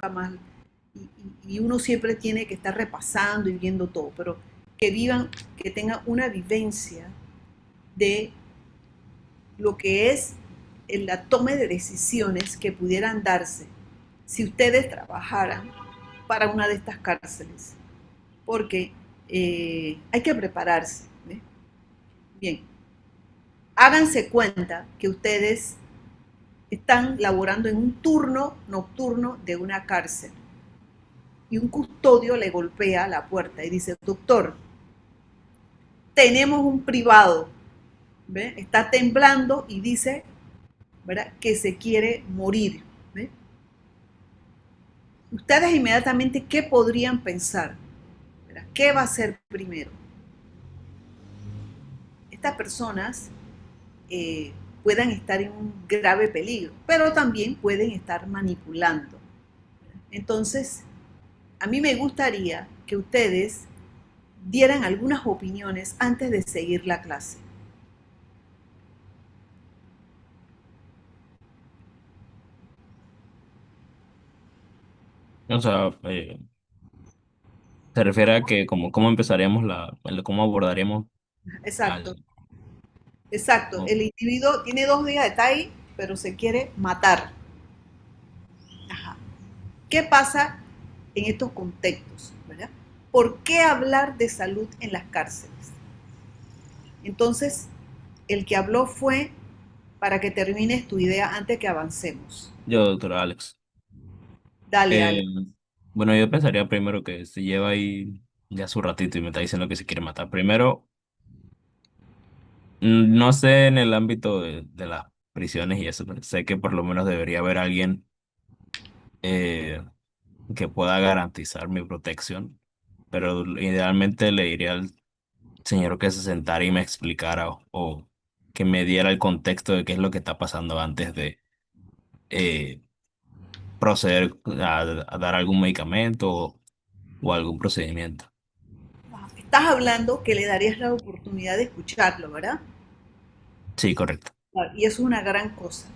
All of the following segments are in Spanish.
más, y uno siempre tiene que estar repasando y viendo todo, pero que vivan, que tengan una vivencia de lo que es la toma de decisiones que pudieran darse si ustedes trabajaran para una de estas cárceles, porque hay que prepararse. ¿Ves? Bien, háganse cuenta que ustedes están laborando en un turno nocturno de una cárcel y un custodio le golpea la puerta y dice, doctor, tenemos un privado, ¿ve? Está temblando y dice, ¿verdad?, que se quiere morir. ¿Ve? Ustedes inmediatamente, ¿qué podrían pensar? ¿Verdad? ¿Qué va a ser primero? Estas personas puedan estar en un grave peligro, pero también pueden estar manipulando. Entonces, a mí me gustaría que ustedes dieran algunas opiniones antes de seguir la clase. O sea, se refiere a que cómo empezaríamos cómo abordaríamos Exacto, al... exacto. oh, El individuo tiene 2 días de estar ahí, pero se quiere matar. Ajá. ¿Qué pasa en estos contextos? ¿Verdad? ¿Por qué hablar de salud en las cárceles? Entonces, el que habló fue para que termines tu idea antes que avancemos. yo, doctora Alex. Dale, Eh, Ale. bueno, yo pensaría primero que se lleva ahí ya su ratito y me está diciendo que se quiere matar. Primero, no sé en el ámbito de las prisiones y eso, pero sé que por lo menos debería haber alguien eh, que pueda garantizar mi protección, pero idealmente le diría al señor que se sentara y me explicara o que me diera el contexto de qué es lo que está pasando antes de eh, proceder a dar algún medicamento o algún procedimiento. Estás hablando que le darías la oportunidad de escucharlo, ¿verdad? Sí, correcto. Y eso es una gran cosa.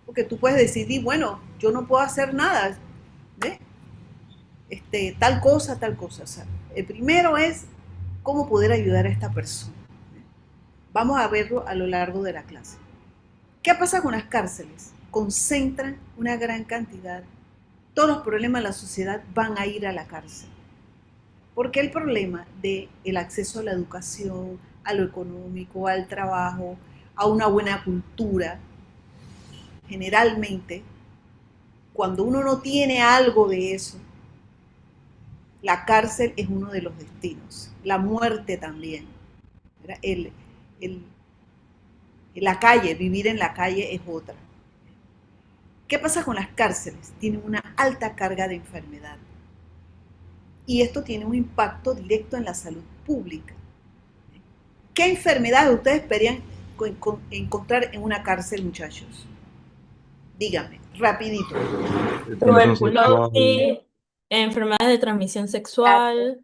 Porque tú puedes decidir, bueno, yo no puedo hacer nada, ¿ves? Tal cosa, tal cosa. O sea, el primero es cómo poder ayudar a esta persona. Vamos a verlo a lo largo de la clase. ¿Qué pasa con las cárceles? Concentran una gran cantidad. Todos los problemas de la sociedad van a ir a la cárcel. Porque el problema del acceso a la educación, a lo económico, al trabajo, a una buena cultura, generalmente, cuando uno no tiene algo de eso, la cárcel es uno de los destinos, la muerte también. El, el, la calle, vivir en la calle es otra. ¿Qué pasa con las cárceles? Tienen una alta carga de enfermedad y esto tiene un impacto directo en la salud pública. ¿Qué enfermedades ustedes esperan encontrar en una cárcel, muchachos? Díganme, rapidito. Transmisión sexual, Tuberculosis, enfermedades de transmisión sexual.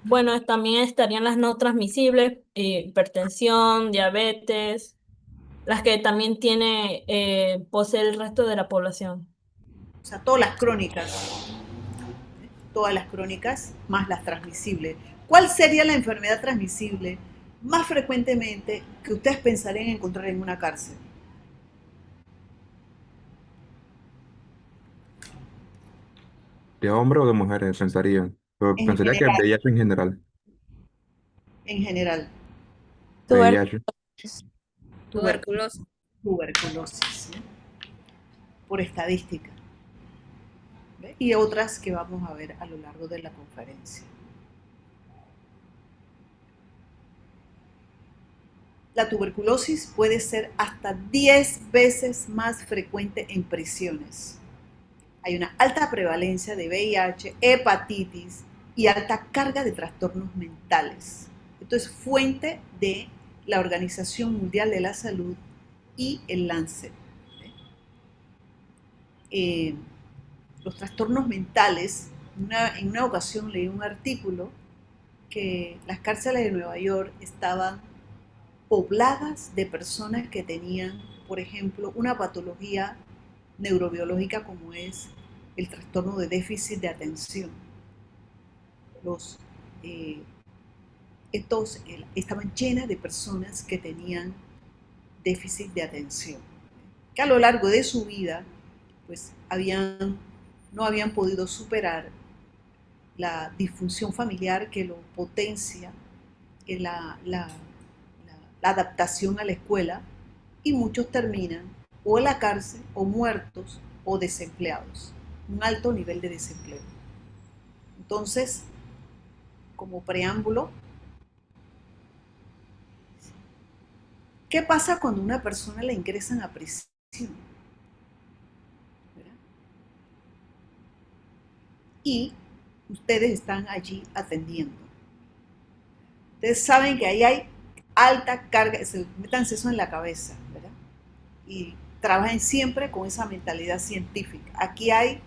Bueno, también estarían las no transmisibles, hipertensión, diabetes, las que también posee el resto de la población. O sea, todas las crónicas más las transmisibles. ¿Cuál sería la enfermedad transmisible más frecuentemente que ustedes pensarían encontrar en una cárcel? de hombres o de mujeres, pensaría. Pero En pensaría que general, VIH en general. en general, VIH. tuberculosis, Tuberculosis. tuberculosis, ¿no? Por estadística, ¿ve? Y otras que vamos a ver a lo largo de la conferencia. La tuberculosis puede ser hasta 10 veces más frecuente en prisiones. Hay una alta prevalencia de VIH, hepatitis y alta carga de trastornos mentales. Esto es fuente de la Organización Mundial de la Salud y el Lancet. Eh, los trastornos mentales, en una ocasión leí un artículo que las cárceles de Nueva York estaban pobladas de personas que tenían, por ejemplo, una patología neurobiológica como es el trastorno de déficit de atención. Los, eh, estaban llenas de personas que tenían déficit de atención, que a lo largo de su vida pues no habían podido superar la disfunción familiar que lo potencia en la adaptación a la escuela, y muchos terminan o en la cárcel o muertos o desempleados, un alto nivel de desempleo. Entonces, como preámbulo, ¿qué pasa cuando una persona la ingresan a prisión? ¿Verdad? Y ustedes están allí atendiendo. Ustedes saben que ahí hay alta carga, métanse eso en la cabeza, ¿verdad? Y trabajen siempre con esa mentalidad científica. Aquí hay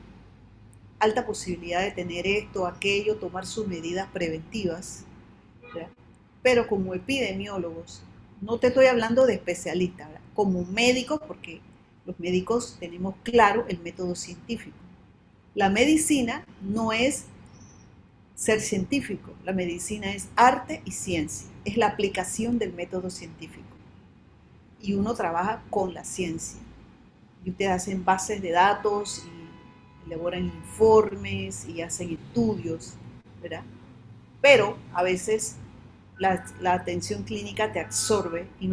alta posibilidad de tener esto, aquello, tomar sus medidas preventivas, ¿verdad? Pero como epidemiólogos, no te estoy hablando de especialistas, ¿verdad? Como médicos, porque los médicos tenemos claro el método científico. La medicina no es ser científico, la medicina es arte y ciencia, es la aplicación del método científico. Y uno trabaja con la ciencia. Y ustedes hacen bases de datos y elaboran informes y hacen estudios, ¿verdad? Pero a veces la atención clínica te absorbe y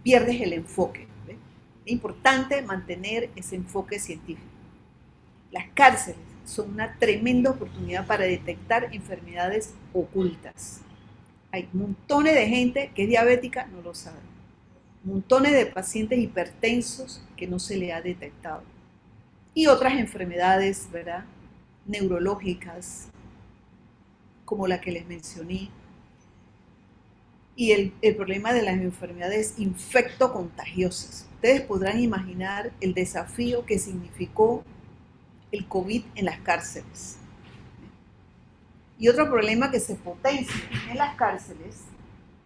pierdes el enfoque, ¿ves? Es importante mantener ese enfoque científico. Las cárceles son una tremenda oportunidad para detectar enfermedades ocultas. Hay montones de gente que es diabética, no lo sabe. Montones de pacientes hipertensos que no se le ha detectado. Y otras enfermedades, ¿verdad?, neurológicas, como la que les mencioné. Y el problema de las enfermedades infectocontagiosas. Ustedes podrán imaginar el desafío que significó el COVID en las cárceles. Y otro problema que se potencia en las cárceles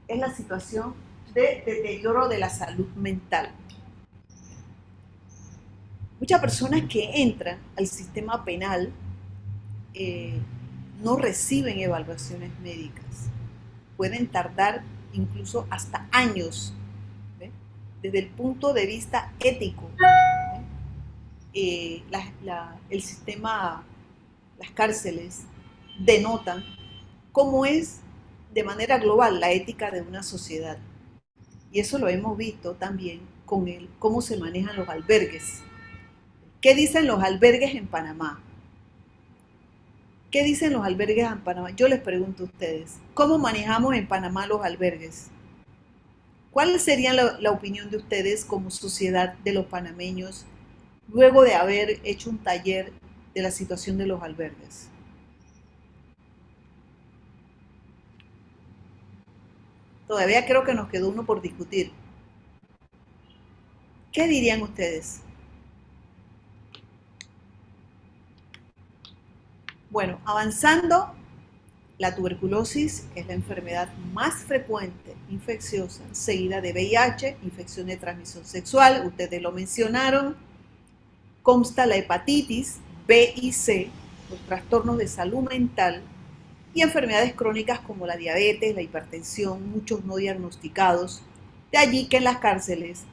es la situación de deterioro de la salud mental. Muchas personas que entran al sistema penal no reciben evaluaciones médicas. Pueden tardar incluso hasta años, ¿ve? Desde el punto de vista ético. El sistema, las cárceles denotan cómo es de manera global la ética de una sociedad. Y eso lo hemos visto también con cómo se manejan los albergues. ¿Qué dicen los albergues en Panamá? ¿Qué dicen los albergues en Panamá? Yo les pregunto a ustedes, ¿cómo manejamos en Panamá los albergues? ¿Cuál sería la opinión de ustedes como sociedad de los panameños luego de haber hecho un taller de la situación de los albergues? Todavía creo que nos quedó uno por discutir. ¿Qué dirían ustedes? Bueno, avanzando, la tuberculosis es la enfermedad más frecuente, infecciosa, seguida de VIH, infección de transmisión sexual, ustedes lo mencionaron. Consta la hepatitis B y C, los trastornos de salud mental y enfermedades crónicas como la diabetes, la hipertensión, muchos no diagnosticados. De allí que en las cárceles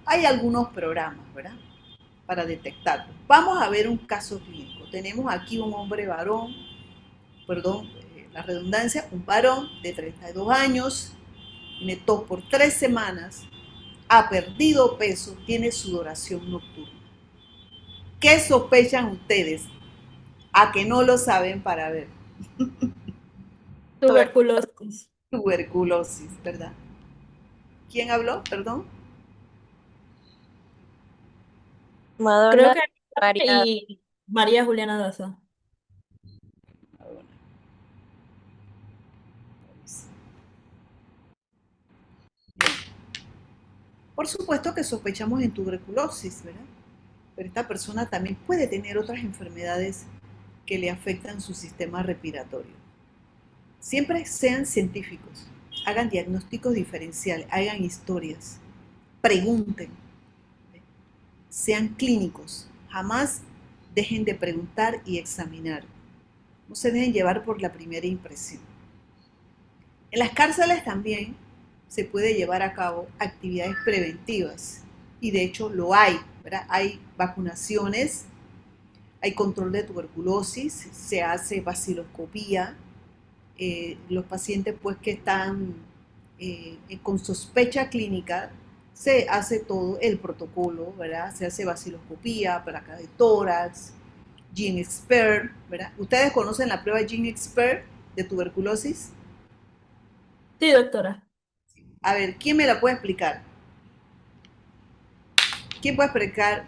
hay algunos programas, ¿verdad?, para detectarlo. Vamos a ver un caso clínico. Tenemos aquí un hombre varón, la redundancia, un varón de 32 años, tiene tos por 3 semanas, ha perdido peso, tiene sudoración nocturna. ¿Qué sospechan ustedes? A que no lo saben para ver. Tuberculosis. Tuberculosis, ¿verdad? ¿Quién habló? Perdón. Creo Madonna que María. y María Juliana Daza. Por supuesto que sospechamos en tuberculosis, ¿verdad? Pero esta persona también puede tener otras enfermedades que le afectan su sistema respiratorio. Siempre sean científicos, hagan diagnósticos diferenciales, hagan historias, pregunten, sean clínicos, jamás dejen de preguntar y examinar. No se dejen llevar por la primera impresión. En las cárceles también se puede llevar a cabo actividades preventivas y de hecho lo hay, ¿verdad? Hay vacunaciones, hay control de tuberculosis, se hace vaciloscopía, los pacientes pues que están con sospecha clínica, se hace todo el protocolo, ¿verdad? Se hace vaciloscopía, placa de tórax, GeneXpert, ¿verdad? ¿Ustedes conocen la prueba GeneXpert de tuberculosis? Sí, doctora. A ver, ¿quién me la puede explicar? ¿Quién puede explicar?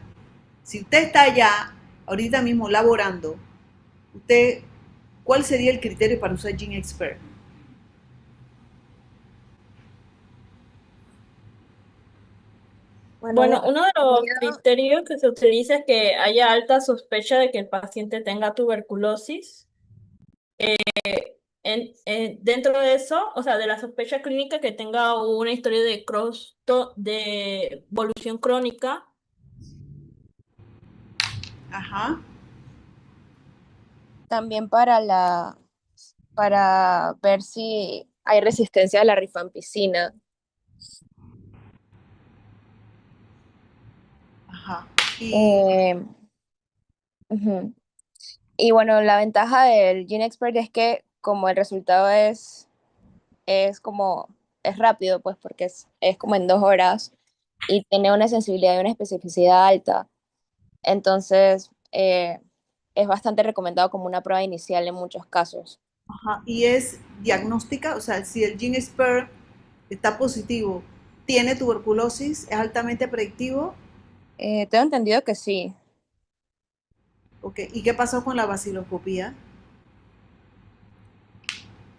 Si usted está allá, ahorita mismo laborando, usted, ¿cuál sería el criterio para usar GeneXpert? Bueno, uno de los criterios que se utiliza es que haya alta sospecha de que el paciente tenga tuberculosis. Dentro de eso, o sea, de la sospecha clínica, que tenga una historia de evolución crónica. Ajá. También para ver si hay resistencia a la rifampicina. Ajá. Y, Ujú. Y bueno, la ventaja del GeneXpert es que como el resultado es como, es rápido, pues porque es como en 2 horas y tiene una sensibilidad y una especificidad alta. Entonces, es bastante recomendado como una prueba inicial en muchos casos. ajá, y es diagnóstica, o sea, si el GeneXpert está positivo, tiene tuberculosis, es altamente predictivo. Tengo entendido que sí. Ok, ¿y qué pasó con la vaciloscopía?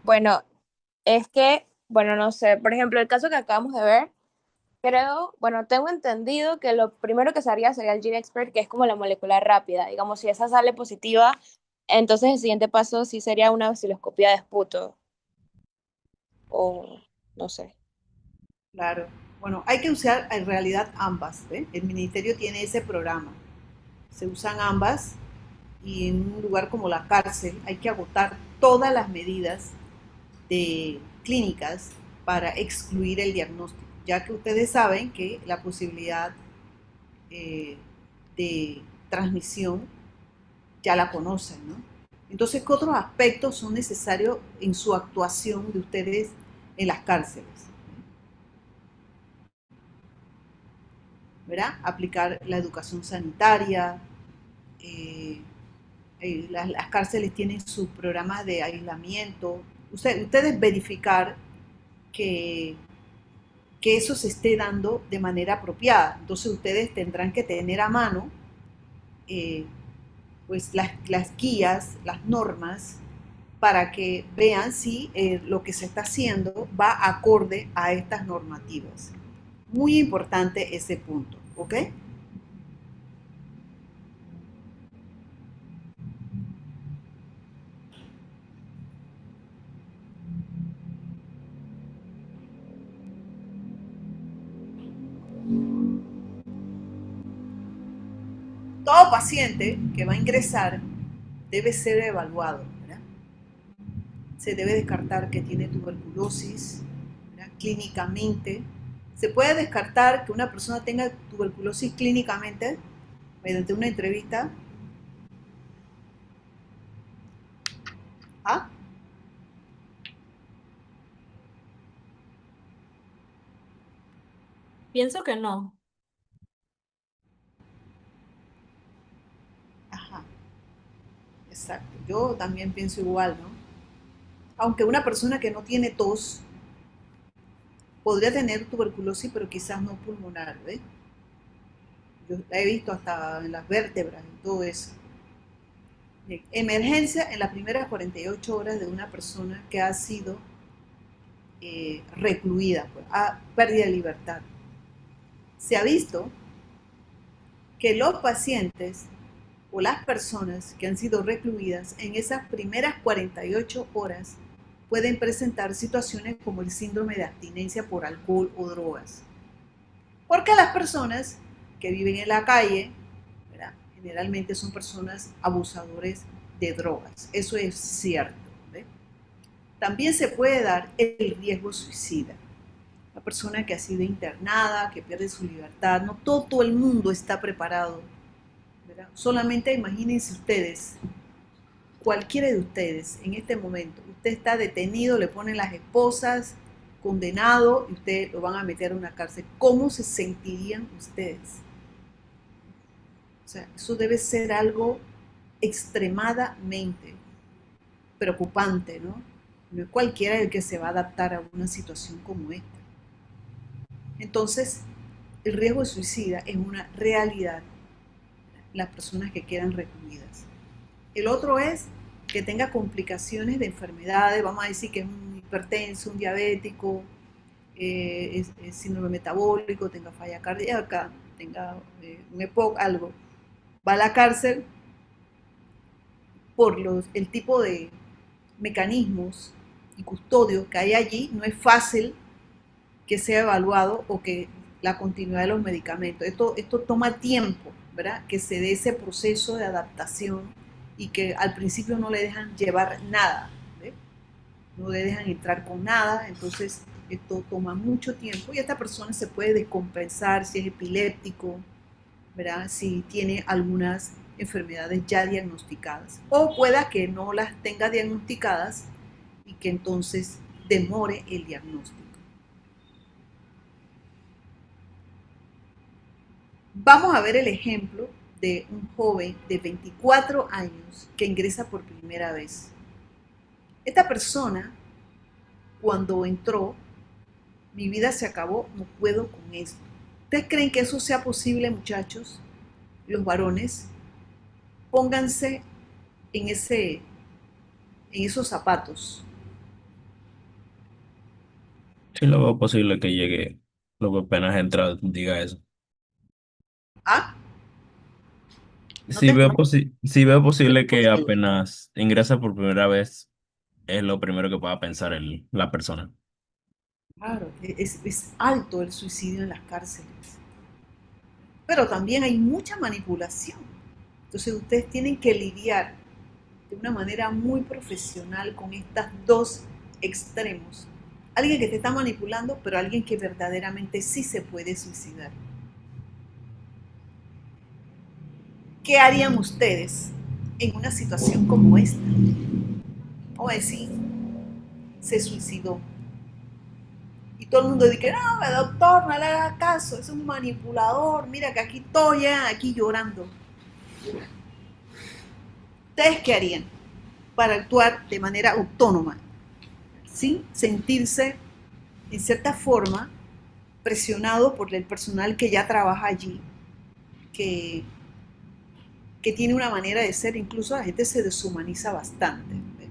Bueno, es que, bueno, no sé, por ejemplo, el caso que acabamos de ver, creo, bueno, tengo entendido que lo primero que se haría sería el GeneXpert, que es como la molecular rápida. Digamos, si esa sale positiva, entonces el siguiente paso sí sería una osciloscopía de esputo, o no sé. Claro. Bueno, hay que usar en realidad ambas, ¿eh? El ministerio tiene ese programa. Se usan ambas y en un lugar como la cárcel hay que agotar todas las medidas de clínicas para excluir el diagnóstico, ya que ustedes saben que la posibilidad de transmisión ya la conocen, ¿no? Entonces, ¿qué otros aspectos son necesarios en su actuación de ustedes en las cárceles? ¿Verdad? Aplicar la educación sanitaria, eh, las cárceles tienen sus programas de aislamiento. Ustedes verificar que, que eso se esté dando de manera apropiada. Entonces ustedes tendrán que tener a mano eh, pues las guías, las normas, para que vean si lo que se está haciendo va acorde a estas normativas. Muy importante ese punto, ¿ok? Todo paciente que va a ingresar debe ser evaluado, ¿verdad? Se debe descartar que tiene tuberculosis, ¿verdad? Clínicamente. Se puede descartar que una persona tenga tuberculosis clínicamente mediante una entrevista. ¿Ah? Pienso que no. Ajá, exacto. Yo también pienso igual, ¿no? Aunque una persona que no tiene tos podría tener tuberculosis, pero quizás no pulmonar, ¿ves? Yo la he visto hasta en las vértebras y todo eso. Bien. Emergencia en las primeras 48 horas de una persona que ha sido recluida, pues, a pérdida de libertad. Se ha visto que los pacientes o las personas que han sido recluidas en esas primeras 48 horas pueden presentar situaciones como el síndrome de abstinencia por alcohol o drogas. Porque las personas que viven en la calle, ¿verdad?, generalmente son personas abusadores de drogas. Eso es cierto. ¿Ve? También se puede dar el riesgo suicida. La persona que ha sido internada, que pierde su libertad, no todo el mundo está preparado, ¿verdad? Solamente imagínense ustedes, cualquiera de ustedes en este momento, usted está detenido, le ponen las esposas, condenado, y ustedes lo van a meter a una cárcel. ¿Cómo se sentirían ustedes? O sea, eso debe ser algo extremadamente preocupante, ¿no? No es cualquiera el que se va a adaptar a una situación como esta. Entonces, el riesgo de suicida es una realidad en las personas que quedan recluidas. El otro es que tenga complicaciones de enfermedades, vamos a decir que es un hipertenso, un diabético, es síndrome metabólico, tenga falla cardíaca, tenga un EPOC, algo. Va a la cárcel por el tipo de mecanismos y custodios que hay allí. No es fácil que sea evaluado o que la continuidad de los medicamentos. Esto toma tiempo, ¿verdad? Que se dé ese proceso de adaptación y que al principio no le dejan llevar nada, ¿ve? No le dejan entrar con nada, entonces esto toma mucho tiempo y esta persona se puede descompensar si es epiléptico, ¿verdad? Si tiene algunas enfermedades ya diagnosticadas o pueda que no las tenga diagnosticadas y que entonces demore el diagnóstico. Vamos a ver el ejemplo de un joven de 24 años que ingresa por primera vez. Esta persona, cuando entró, mi vida se acabó, no puedo con esto. ¿Ustedes creen que eso sea posible, muchachos? Los varones, pónganse en esos zapatos. Sí, lo veo posible que llegue, lo que apenas entra, diga eso. ¿Ah? No Sí te veo, escucho. sí veo posible que apenas ingresa por primera vez, es lo primero que pueda pensar la persona. Claro, es alto el suicidio en las cárceles. Pero también hay mucha manipulación. Entonces ustedes tienen que lidiar de una manera muy profesional con estos dos extremos. Alguien que te está manipulando, pero alguien que verdaderamente sí se puede suicidar. ¿Qué harían ustedes en una situación como esta? O decir, se suicidó. Y todo el mundo dice, no, doctor, no le haga caso, es un manipulador, mira que aquí estoy, aquí llorando. ¿Ustedes qué harían para actuar de manera autónoma, sin sentirse, en cierta forma, presionado por el personal que ya trabaja allí, que tiene una manera de ser? Incluso la gente se deshumaniza bastante, ¿ve?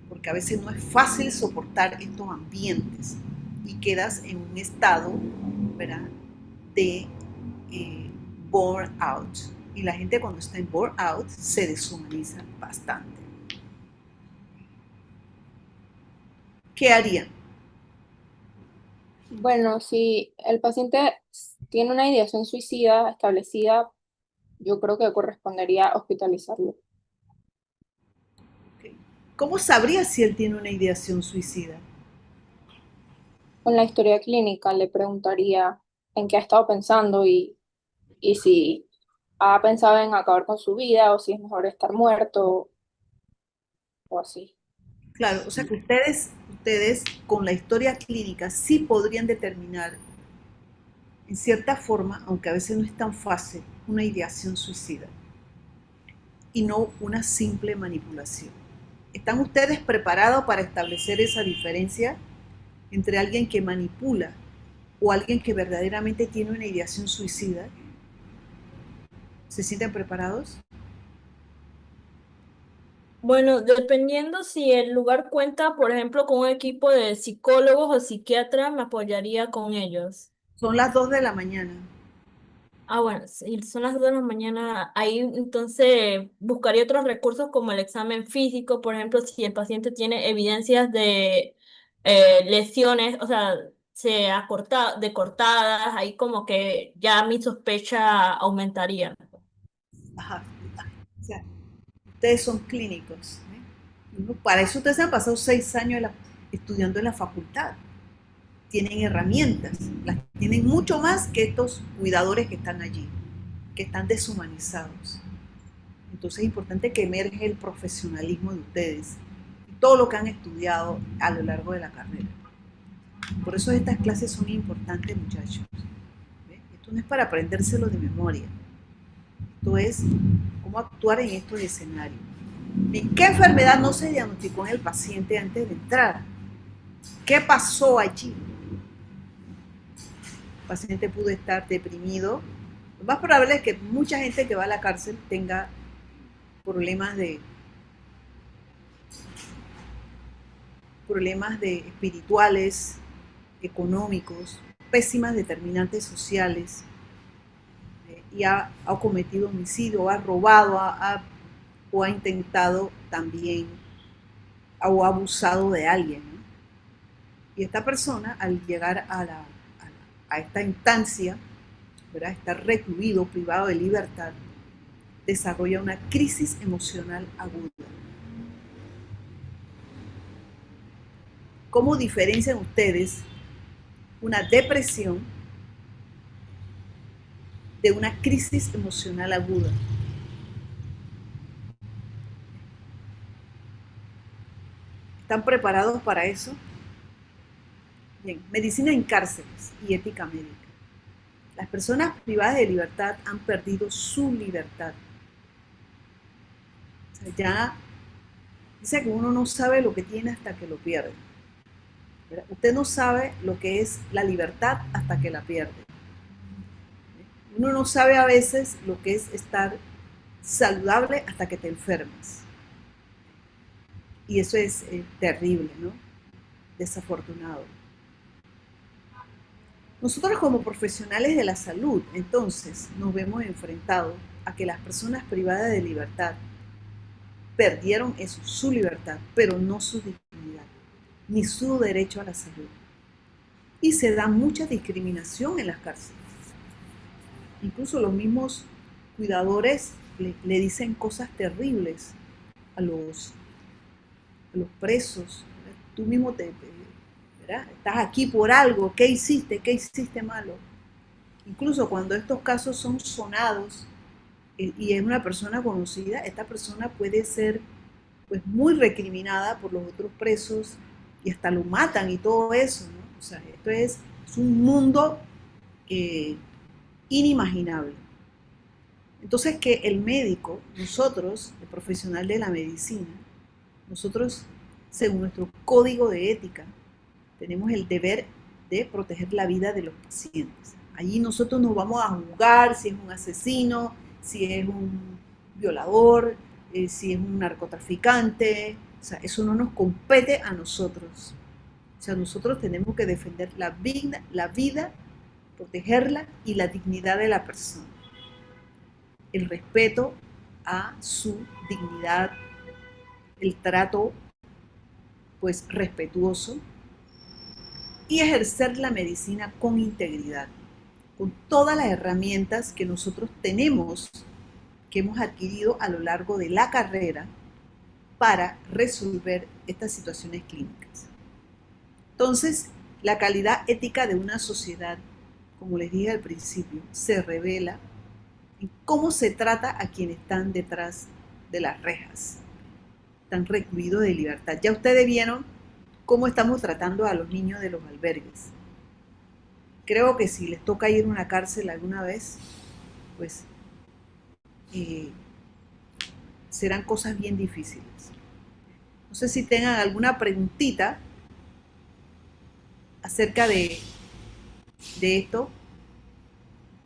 Porque a veces no es fácil soportar estos ambientes y quedas en un estado, ¿verdad?, de burnout. Y la gente cuando está en burnout se deshumaniza bastante. ¿Qué harían? Bueno, si el paciente tiene una ideación suicida establecida, yo creo que correspondería hospitalizarlo. ¿Cómo sabría si él tiene una ideación suicida? Con la historia clínica le preguntaría en qué ha estado pensando y si ha pensado en acabar con su vida o si es mejor estar muerto o así. Claro, o sea que ustedes con la historia clínica sí podrían determinar, en cierta forma, aunque a veces no es tan fácil, una ideación suicida y no una simple manipulación. ¿Están ustedes preparados para establecer esa diferencia entre alguien que manipula o alguien que verdaderamente tiene una ideación suicida? ¿Se sienten preparados? Bueno, dependiendo si el lugar cuenta, por ejemplo, con un equipo de psicólogos o psiquiatras, me apoyaría con ellos. Son las 2 de la mañana. Bueno, si son las 2 de la mañana, ahí entonces buscaría otros recursos como el examen físico, por ejemplo, si el paciente tiene evidencias de lesiones, o sea, de cortadas, ahí como que ya mi sospecha aumentaría. Ajá. O sea, ustedes son clínicos. Para eso ustedes han pasado 6 años estudiando en la facultad. Tienen herramientas, las tienen mucho más que estos cuidadores que están allí, que están deshumanizados. Entonces es importante que emerge el profesionalismo de ustedes y todo lo que han estudiado a lo largo de la carrera. Por eso estas clases son importantes, muchachos. ¿Ve? Esto no es para aprendérselo de memoria. Esto es cómo actuar en estos escenarios. ¿Y qué enfermedad no se diagnosticó en el paciente antes de entrar? ¿Qué pasó allí? El paciente pudo estar deprimido. Lo más probable es que mucha gente que va a la cárcel tenga problemas de espirituales, económicos, pésimas determinantes sociales, y ha cometido homicidio, o ha robado, o ha intentado también, o ha abusado de alguien, ¿no? Y esta persona, al llegar a esta instancia, ¿verdad? Estar recluido, privado de libertad, desarrolla una crisis emocional aguda. ¿Cómo diferencian ustedes una depresión de una crisis emocional aguda? ¿Están preparados para eso? Bien, medicina en cárceles y ética médica. Las personas privadas de libertad han perdido su libertad. O sea, ya dice que uno no sabe lo que tiene hasta que lo pierde. ¿Verdad? Usted no sabe lo que es la libertad hasta que la pierde. Uno no sabe a veces lo que es estar saludable hasta que te enfermas. Y eso es terrible, ¿no? Desafortunado. Nosotros como profesionales de la salud, entonces, nos vemos enfrentados a que las personas privadas de libertad perdieron eso, su libertad, pero no su dignidad, ni su derecho a la salud. Y se da mucha discriminación en las cárceles. Incluso los mismos cuidadores le dicen cosas terribles a los presos. Tú mismo ¿verdad? Estás aquí por algo, ¿qué hiciste? ¿Qué hiciste malo? Incluso cuando estos casos son sonados y es una persona conocida, esta persona puede ser pues muy recriminada por los otros presos y hasta lo matan y todo eso, ¿no? O sea, esto es un mundo inimaginable. Entonces que el médico, nosotros, el profesional de la medicina, nosotros, según nuestro código de ética, tenemos el deber de proteger la vida de los pacientes. Allí nosotros nos vamos a juzgar si es un asesino, si es un violador, si es un narcotraficante. O sea, eso no nos compete a nosotros. O sea, nosotros tenemos que defender la vida, protegerla y la dignidad de la persona. El respeto a su dignidad, el trato pues respetuoso y ejercer la medicina con integridad, con todas las herramientas que nosotros tenemos, que hemos adquirido a lo largo de la carrera para resolver estas situaciones clínicas. Entonces, la calidad ética de una sociedad, como les dije al principio, se revela en cómo se trata a quienes están detrás de las rejas, están recluidos de libertad. Ya ustedes vieron cómo estamos tratando a los niños de los albergues. Creo que si les toca ir a una cárcel alguna vez, pues serán cosas bien difíciles. No sé si tengan alguna preguntita acerca de esto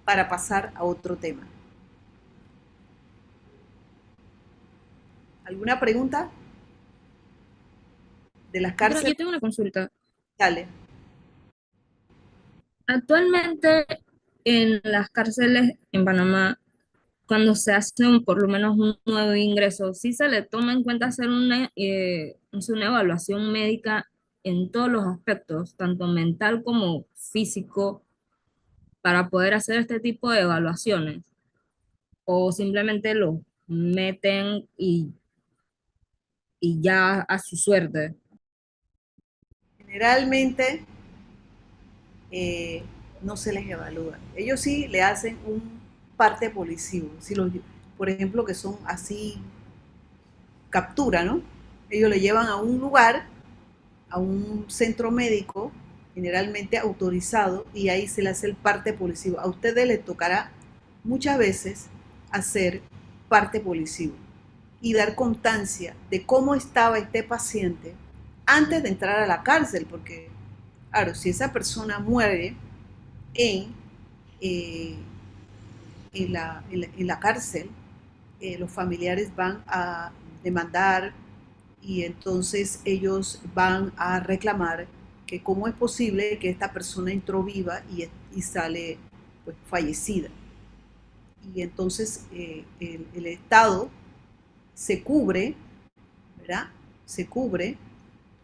para pasar a otro tema. ¿Alguna pregunta? De las Pero cárceles. yo tengo una consulta. Dale. Actualmente, en las cárceles en Panamá, cuando se hace por lo menos un nuevo ingreso, sí se le toma en cuenta hacer una evaluación médica en todos los aspectos, tanto mental como físico, para poder hacer este tipo de evaluaciones, o simplemente lo meten y ya a su suerte. Generalmente eh, no se les evalúa. Ellos sí le hacen un parte policivo. Si los, por ejemplo, que son así, captura, ¿no? Ellos le llevan a un lugar, a un centro médico, generalmente autorizado, y ahí se le hace el parte policivo. A ustedes les tocará muchas veces hacer parte policivo y dar constancia de cómo estaba este paciente antes de entrar a la cárcel, porque, claro, si esa persona muere en, eh, en la cárcel, los familiares van a demandar y entonces ellos van a reclamar que cómo es posible que esta persona entró viva y sale pues, fallecida. Y entonces el Estado se cubre, ¿verdad? Se cubre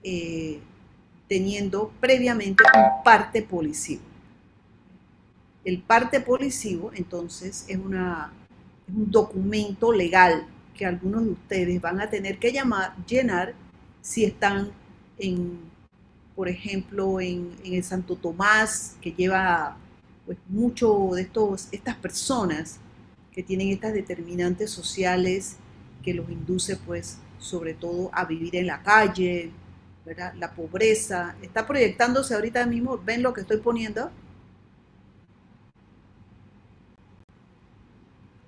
eh, teniendo previamente un parte policivo. El parte policivo, entonces, es un documento legal que algunos de ustedes van a tener que llenar si están en, por ejemplo, en el Santo Tomás, que lleva pues, mucho de estas personas que tienen estas determinantes sociales que los induce, pues, sobre todo a vivir en la calle, ¿verdad? La pobreza. Está proyectándose ahorita mismo, ¿ven lo que estoy poniendo?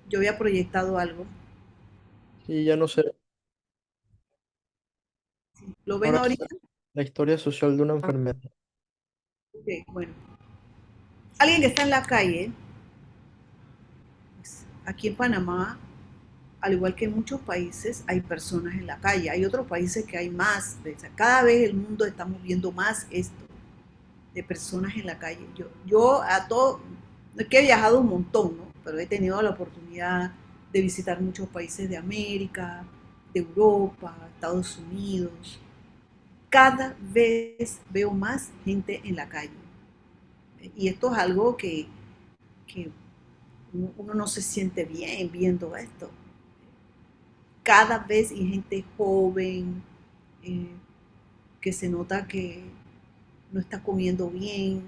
Yo había proyectado algo. Sí, ya no sé. ¿Lo ven Ahora ahorita? es la historia social de una enfermedad. Ok, bueno. Alguien que está en la calle, pues, aquí en Panamá, al igual que en muchos países, hay personas en la calle. Hay otros países que hay más. O sea, cada vez el mundo estamos viendo más esto de personas en la calle. Yo a todo, no es que he viajado un montón, ¿no? Pero he tenido la oportunidad de visitar muchos países de América, de Europa, Estados Unidos. Cada vez veo más gente en la calle. Y esto es algo que uno no se siente bien viendo esto. Cada vez hay gente joven eh, que se nota que no está comiendo bien,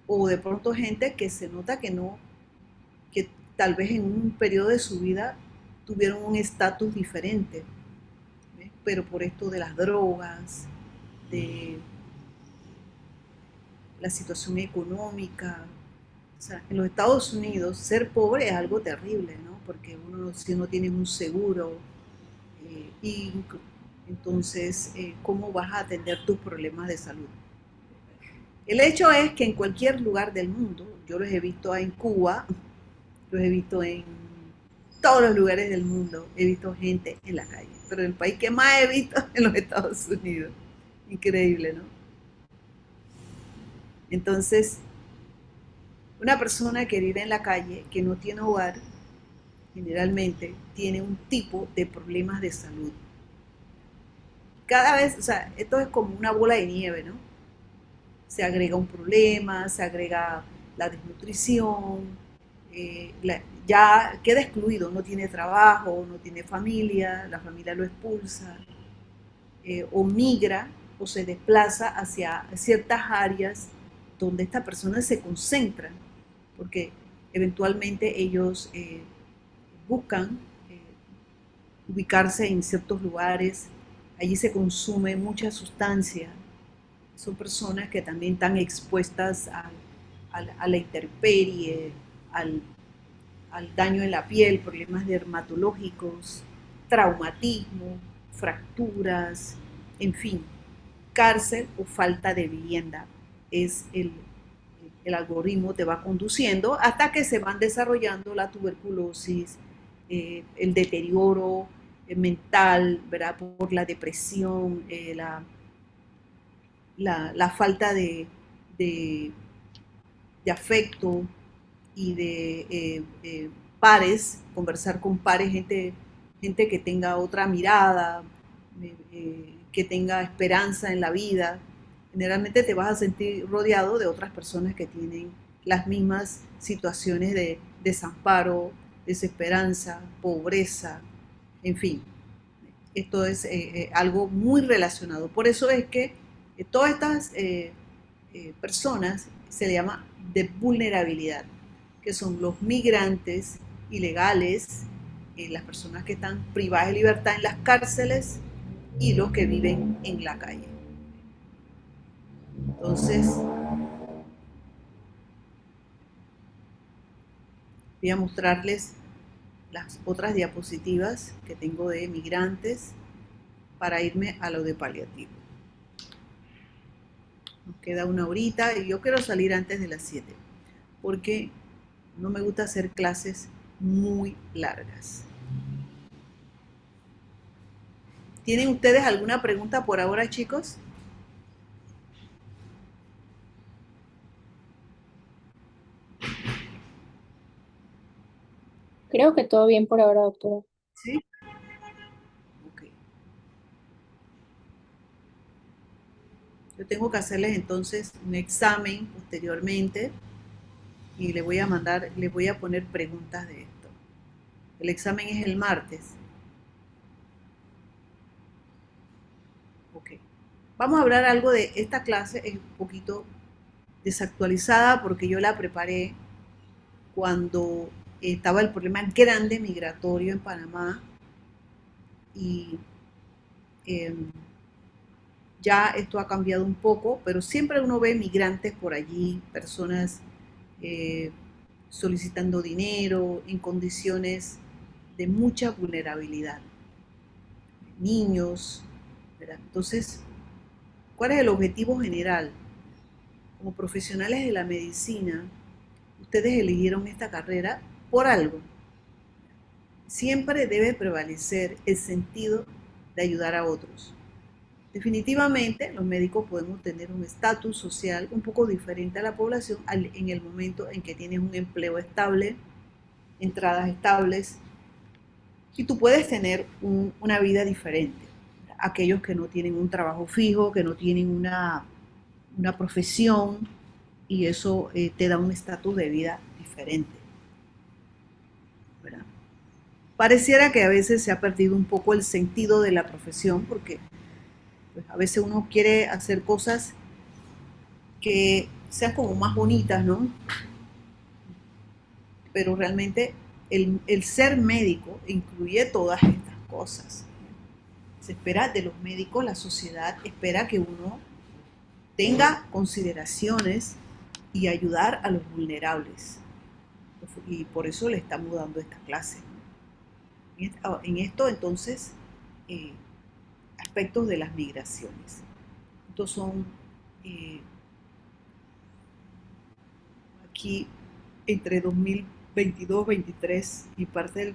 o de pronto gente que se nota que no, que tal vez en un periodo de su vida tuvieron un estatus diferente, ¿ves? Pero por esto de las drogas, de la situación económica. O sea, en los Estados Unidos ser pobre es algo terrible, ¿no? Porque si uno tiene un seguro, y entonces, ¿cómo vas a atender tus problemas de salud? El hecho es que en cualquier lugar del mundo, yo los he visto en Cuba, los he visto en todos los lugares del mundo, he visto gente en la calle, pero el país que más he visto es en los Estados Unidos. Increíble, ¿no? Entonces, una persona que vive en la calle, que no tiene hogar, generalmente tiene un tipo de problemas de salud. Cada vez, o sea, esto es como una bola de nieve, ¿no? Se agrega un problema, se agrega la desnutrición, ya queda excluido, no tiene trabajo, no tiene familia, la familia lo expulsa, o migra o se desplaza hacia ciertas áreas donde esta persona se concentra, porque eventualmente ellos buscan ubicarse en ciertos lugares, allí se consume mucha sustancia, son personas que también están expuestas a la intemperie, al daño en la piel, problemas dermatológicos, traumatismo, fracturas, en fin, cárcel o falta de vivienda es el algoritmo te va conduciendo hasta que se van desarrollando la tuberculosis, el deterioro mental, ¿verdad? Por la depresión, la falta de afecto y de pares, conversar con pares, gente que tenga otra mirada, que tenga esperanza en la vida. Generalmente te vas a sentir rodeado de otras personas que tienen las mismas situaciones de desamparo, desesperanza, pobreza, en fin. Esto es algo muy relacionado. Por eso es que todas estas personas se le llama de vulnerabilidad, que son los migrantes ilegales, las personas que están privadas de libertad en las cárceles y los que viven en la calle. Entonces, voy a mostrarles las otras diapositivas que tengo de migrantes para irme a lo de paliativo. Nos queda una horita y yo quiero salir antes de las 7 porque no me gusta hacer clases muy largas. ¿Tienen ustedes alguna pregunta por ahora, chicos? Creo que todo bien por ahora, doctora. ¿Sí? Ok. Yo tengo que hacerles entonces un examen posteriormente y les voy a poner preguntas de esto. El examen es el martes. Ok. Vamos a hablar algo de esta clase, es un poquito desactualizada porque yo la preparé cuando estaba el problema grande migratorio en Panamá y ya esto ha cambiado un poco, pero siempre uno ve migrantes por allí, personas solicitando dinero en condiciones de mucha vulnerabilidad, niños, ¿verdad? Entonces, ¿cuál es el objetivo general? Como profesionales de la medicina, ustedes eligieron esta carrera por algo. Siempre debe prevalecer el sentido de ayudar a otros. Definitivamente, los médicos podemos tener un estatus social un poco diferente a la población en el momento en que tienes un empleo estable, entradas estables, y tú puedes tener una vida diferente. Aquellos que no tienen un trabajo fijo, que no tienen una profesión, y eso te da un estatus de vida diferente, ¿verdad? Pareciera que a veces se ha perdido un poco el sentido de la profesión porque pues, a veces uno quiere hacer cosas que sean como más bonitas, ¿no? Pero realmente el ser médico incluye todas estas cosas. Se espera de los médicos, la sociedad espera que uno tenga consideraciones y ayudar a los vulnerables. Y por eso le estamos dando esta clase. En esto, entonces, aspectos de las migraciones. Estos son aquí entre 2022, 23 y parte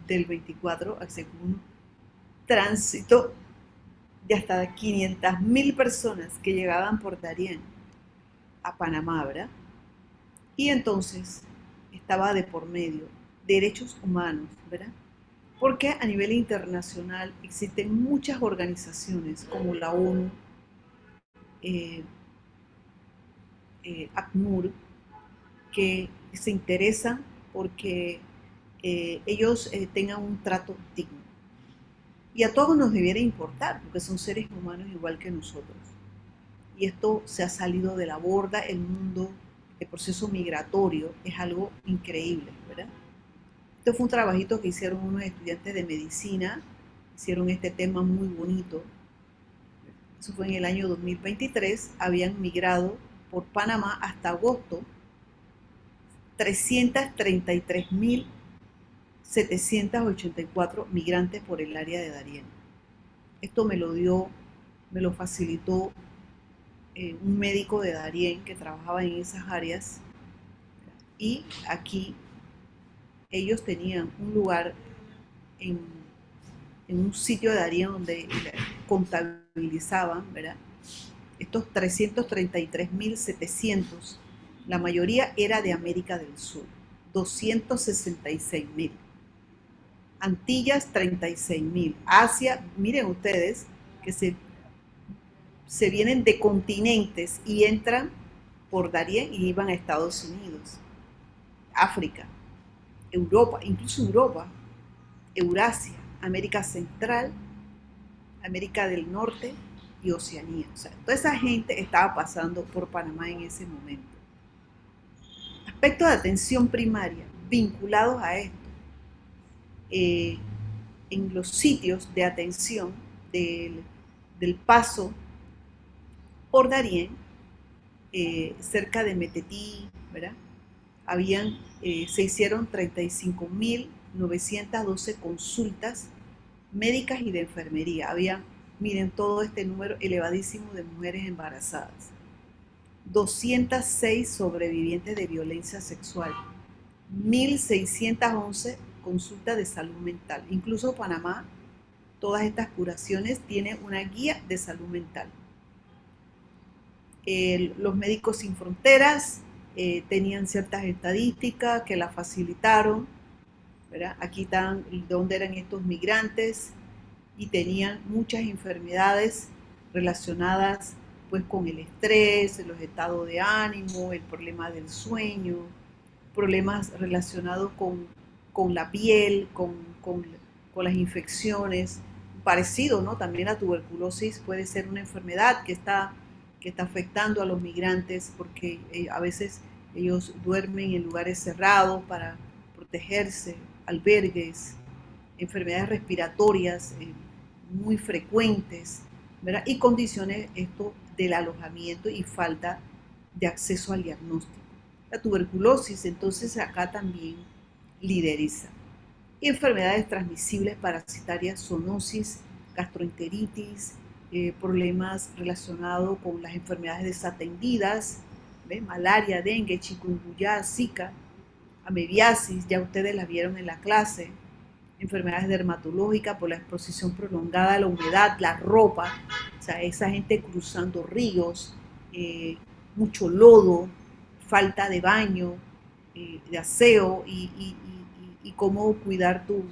del 24, según un tránsito de hasta 500.000 personas que llegaban por Darién a Panamá, ¿verdad? Y entonces estaba de por medio derechos humanos, ¿verdad? Porque a nivel internacional existen muchas organizaciones como la ONU, ACNUR, que se interesan porque ellos tengan un trato digno. Y a todos nos debiera importar, porque son seres humanos igual que nosotros. Y esto se ha salido de la borda, el proceso migratorio es algo increíble, ¿verdad? Esto fue un trabajito que hicieron unos estudiantes de medicina, hicieron este tema muy bonito. Eso fue en el año 2023, habían migrado por Panamá hasta agosto 333.784 migrantes por el área de Darién. Esto me lo facilitó un médico de Darién que trabajaba en esas áreas, y aquí ellos tenían un lugar en un sitio de Darién donde contabilizaban, ¿verdad? Estos 333.700, la mayoría era de América del Sur. 266.000. Antillas, 36.000. Asia, miren ustedes, que se vienen de continentes y entran por Darién y iban a Estados Unidos, África, Europa, incluso Europa, Eurasia, América Central, América del Norte y Oceanía. O sea, toda esa gente estaba pasando por Panamá en ese momento. Aspectos de atención primaria vinculados a esto. En los sitios de atención del paso por Darién, cerca de Metetí, ¿verdad? Se hicieron 35.912 consultas médicas y de enfermería. Miren todo este número elevadísimo de mujeres embarazadas. 206 sobrevivientes de violencia sexual. 1.611 consultas de salud mental. Incluso Panamá, todas estas curaciones tienen una guía de salud mental. Los Médicos Sin Fronteras tenían ciertas estadísticas que la facilitaron, ¿verdad? Aquí están dónde eran estos migrantes y tenían muchas enfermedades relacionadas pues con el estrés, los estados de ánimo, el problema del sueño, problemas relacionados con la piel, con las infecciones, parecido, ¿no? También la tuberculosis puede ser una enfermedad que está afectando a los migrantes porque a veces ellos duermen en lugares cerrados para protegerse, albergues, enfermedades respiratorias muy frecuentes, ¿verdad? Y condiciones esto del alojamiento y falta de acceso al diagnóstico. La tuberculosis entonces acá también lideriza. Y enfermedades transmisibles parasitarias, zoonosis, gastroenteritis, problemas relacionados con las enfermedades desatendidas, ¿ve? Malaria, dengue, chikungunya, zika, amebiasis, ya ustedes las vieron en la clase, enfermedades dermatológicas por la exposición prolongada a la humedad, la ropa, o sea, esa gente cruzando ríos, mucho lodo, falta de baño, de aseo y cómo cuidar tu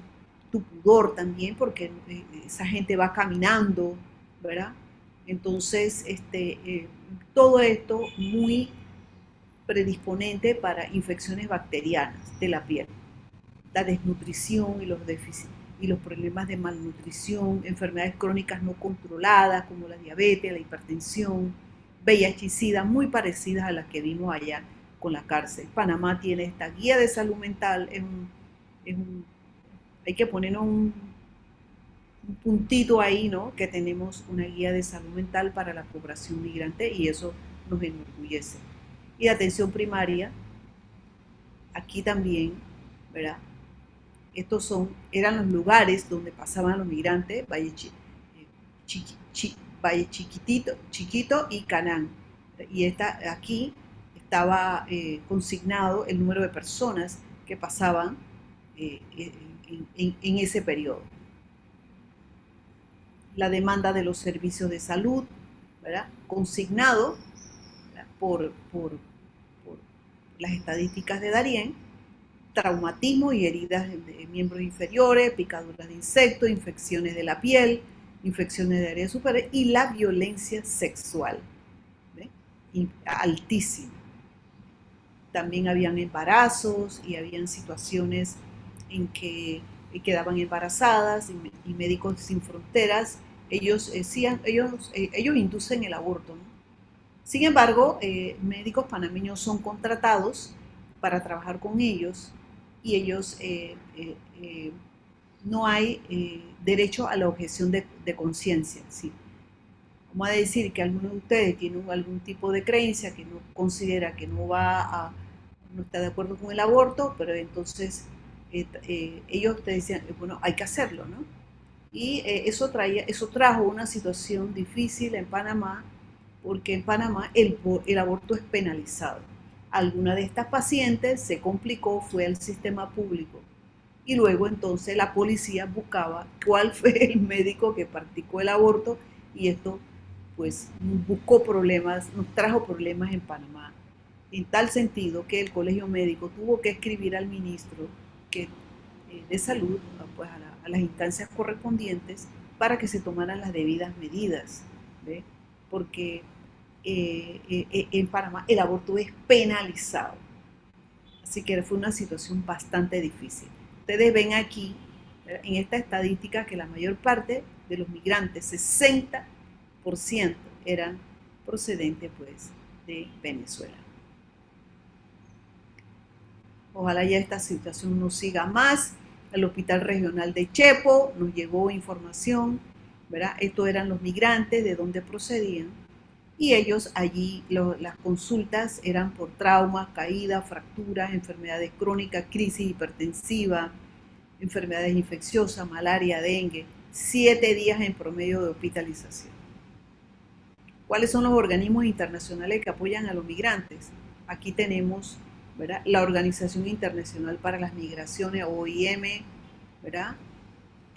pudor también, porque esa gente va caminando, ¿verdad? Entonces, todo esto muy predisponente para infecciones bacterianas de la piel, la desnutrición y los déficits y los problemas de malnutrición, enfermedades crónicas no controladas como la diabetes, la hipertensión, VIH y SIDA, muy parecidas a las que vimos allá con la cárcel. Panamá tiene esta guía de salud mental, hay que poner un puntito ahí, ¿no? Que tenemos una guía de salud mental para la población migrante y eso nos enorgullece. Y de atención primaria, aquí también, ¿verdad? Estos eran los lugares donde pasaban los migrantes, Valle Chiquito y Canán. Y aquí estaba consignado el número de personas que pasaban en ese periodo. La demanda de los servicios de salud, ¿verdad? Consignado, ¿verdad? Por las estadísticas de Darién, traumatismo y heridas de miembros inferiores, picaduras de insectos, infecciones de la piel, infecciones de áreas superiores y la violencia sexual, ¿ve? Altísima. También habían embarazos y habían situaciones en que quedaban embarazadas y Médicos Sin Fronteras, ellos inducen el aborto, ¿no? Sin embargo, médicos panameños son contratados para trabajar con ellos y ellos no hay derecho a la objeción de conciencia, ¿sí? Vamos a decir que alguno de ustedes tiene algún tipo de creencia que no considera que no está de acuerdo con el aborto, pero entonces ellos te decían, bueno, hay que hacerlo, ¿no? Y eso trajo una situación difícil en Panamá, porque en Panamá el aborto es penalizado. Alguna de estas pacientes se complicó, fue al sistema público y luego entonces la policía buscaba cuál fue el médico que practicó el aborto y esto pues buscó problemas, nos trajo problemas en Panamá en tal sentido que el colegio médico tuvo que escribir al ministro de salud, pues a las instancias correspondientes, para que se tomaran las debidas medidas, ¿ve? Porque en Panamá el aborto es penalizado. Así que fue una situación bastante difícil. Ustedes ven aquí, en esta estadística, que la mayor parte de los migrantes, 60%, eran procedentes pues de Venezuela. Ojalá ya esta situación no siga más. Al Hospital Regional de Chepo nos llegó información, ¿verdad? Estos eran los migrantes, de dónde procedían, y ellos allí, las consultas eran por traumas, caídas, fracturas, enfermedades crónicas, crisis hipertensiva, enfermedades infecciosas, malaria, dengue, 7 días en promedio de hospitalización. ¿Cuáles son los organismos internacionales que apoyan a los migrantes? Aquí tenemos, ¿verdad?, la Organización Internacional para las Migraciones, OIM, ¿verdad?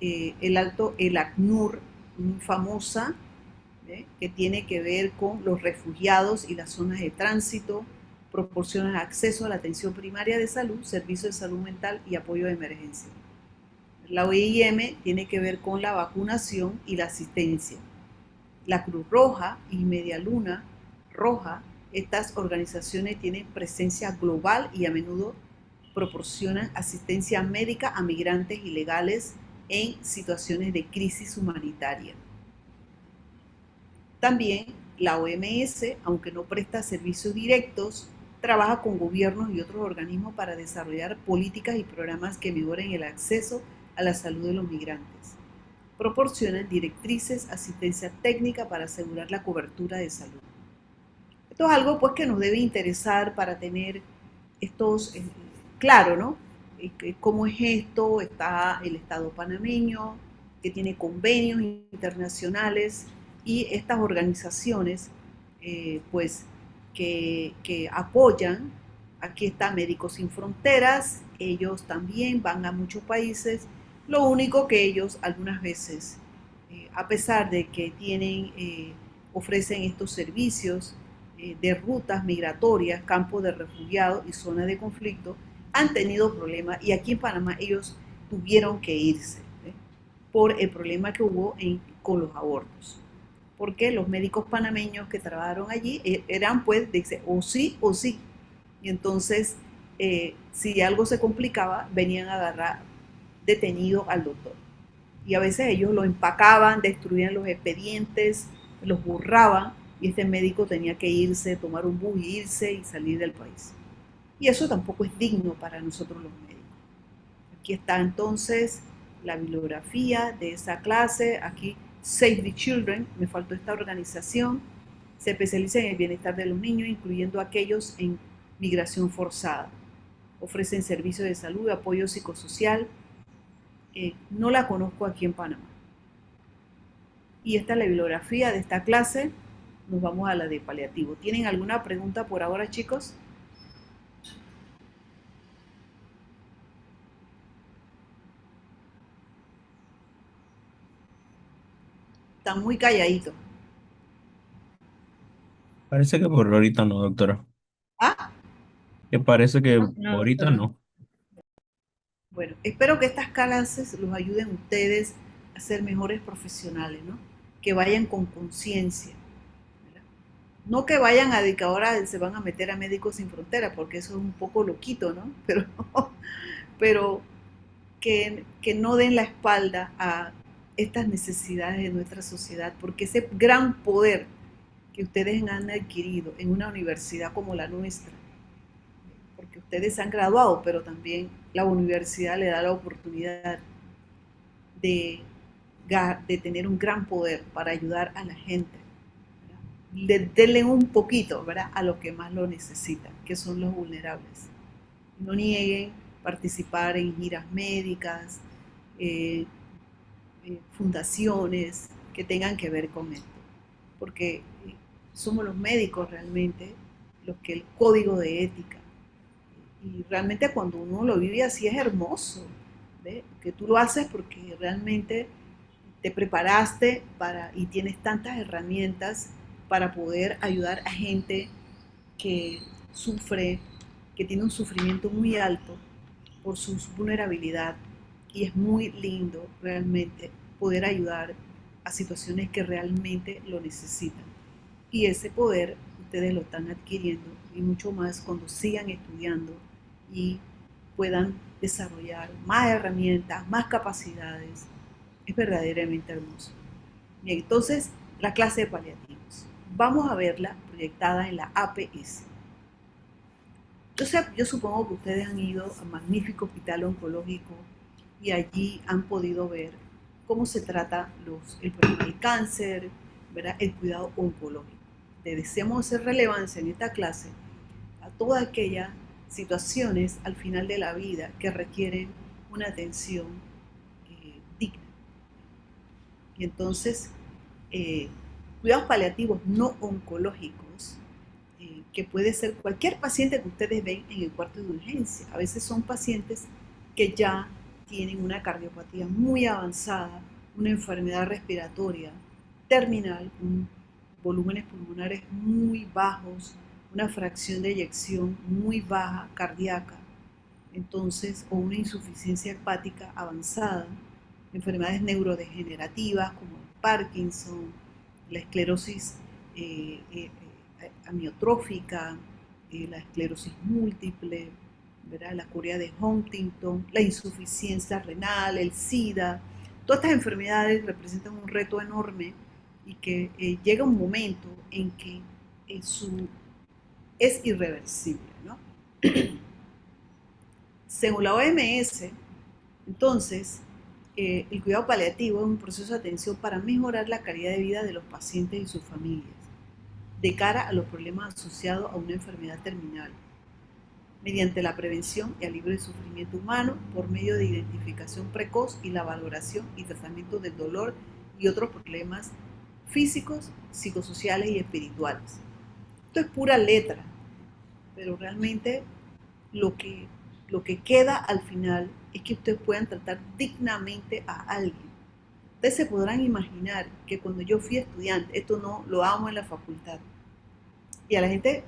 El ACNUR, muy famosa, que tiene que ver con los refugiados y las zonas de tránsito, proporcionan acceso a la atención primaria de salud, servicios de salud mental y apoyo de emergencia. La OIM tiene que ver con la vacunación y la asistencia. La Cruz Roja y Media Luna Roja, estas organizaciones tienen presencia global y a menudo proporcionan asistencia médica a migrantes ilegales en situaciones de crisis humanitaria. También la OMS, aunque no presta servicios directos, trabaja con gobiernos y otros organismos para desarrollar políticas y programas que mejoren el acceso a la salud de los migrantes. Proporcionan directrices, asistencia técnica para asegurar la cobertura de salud. Esto es algo pues que nos debe interesar para tener estos, claro, ¿no? ¿Cómo es esto? Está el Estado panameño, que tiene convenios internacionales, y estas organizaciones pues que apoyan. Aquí está Médicos Sin Fronteras, ellos también van a muchos países. Lo único que ellos algunas veces, a pesar de que ofrecen estos servicios de rutas migratorias, campos de refugiados y zonas de conflicto, han tenido problemas, y aquí en Panamá ellos tuvieron que irse, ¿eh?, por el problema que hubo con los abortos. Porque los médicos panameños que trabajaron allí eran pues, dice, o sí o sí. Y entonces, si algo se complicaba, venían a agarrar detenido al doctor. Y a veces ellos lo empacaban, destruían los expedientes, los borraban, y este médico tenía que irse, tomar un bus, irse y salir del país. Y eso tampoco es digno para nosotros los médicos. Aquí está entonces la bibliografía de esa clase. Aquí Save the Children, me faltó esta organización, se especializa en el bienestar de los niños, incluyendo aquellos en migración forzada. Ofrecen servicios de salud, apoyo psicosocial. No la conozco aquí en Panamá. Y esta es la bibliografía de esta clase. Nos vamos a la de paliativo. ¿Tienen alguna pregunta por ahora, chicos? Están muy calladitos. Parece que por ahorita no, doctora. Ah, Que parece que No, ahorita doctora. no. bueno, espero que estas clases los ayuden a ustedes a ser mejores profesionales, ¿no? Que vayan con conciencia, ¿verdad? No que vayan a que ahora se van a meter a Médicos Sin Fronteras, porque eso es un poco loquito, ¿no? Pero que no den la espalda a estas necesidades de nuestra sociedad, porque ese gran poder que ustedes han adquirido en una universidad como la nuestra, porque ustedes se han graduado, pero también la universidad le da la oportunidad de tener un gran poder para ayudar a la gente, ¿verdad? Denle un poquito, ¿verdad?, a los que más lo necesitan, que son los vulnerables. No nieguen participar en giras médicas, fundaciones que tengan que ver con esto, porque somos los médicos realmente los que el código de ética, y realmente cuando uno lo vive así es hermoso, ¿ve? Que tú lo haces porque realmente te preparaste y tienes tantas herramientas para poder ayudar a gente que sufre, que tiene un sufrimiento muy alto por su vulnerabilidad, y es muy lindo realmente poder ayudar a situaciones que realmente lo necesitan. Y ese poder ustedes lo están adquiriendo, y mucho más cuando sigan estudiando y puedan desarrollar más herramientas, más capacidades. Es verdaderamente hermoso. Bien, entonces la clase de paliativos. Vamos a verla proyectada en la APS. Yo supongo que ustedes han ido a magnífico hospital oncológico y allí han podido ver cómo se trata el problema del cáncer, ¿verdad? El cuidado oncológico. Le deseamos hacer relevancia en esta clase a todas aquellas situaciones al final de la vida que requieren una atención digna. Y entonces, cuidados paliativos no oncológicos, que puede ser cualquier paciente que ustedes ven en el cuarto de urgencia. A veces son pacientes que ya tienen una cardiopatía muy avanzada, una enfermedad respiratoria terminal, volúmenes pulmonares muy bajos, una fracción de eyección muy baja cardíaca, entonces, o una insuficiencia hepática avanzada, enfermedades neurodegenerativas como el Parkinson, la esclerosis amiotrófica, la esclerosis múltiple, ¿verdad? La curia de Huntington, la insuficiencia renal, el SIDA. Todas estas enfermedades representan un reto enorme y que llega un momento en que es irreversible, ¿no? Según la OMS, entonces, el cuidado paliativo es un proceso de atención para mejorar la calidad de vida de los pacientes y sus familias, de cara a los problemas asociados a una enfermedad terminal, mediante la prevención y alivio del sufrimiento humano por medio de identificación precoz y la valoración y tratamiento del dolor y otros problemas físicos, psicosociales y espirituales. Esto es pura letra, pero realmente lo que queda al final es que ustedes puedan tratar dignamente a alguien. Ustedes se podrán imaginar que cuando yo fui estudiante, esto no lo damos en la facultad, y a la gente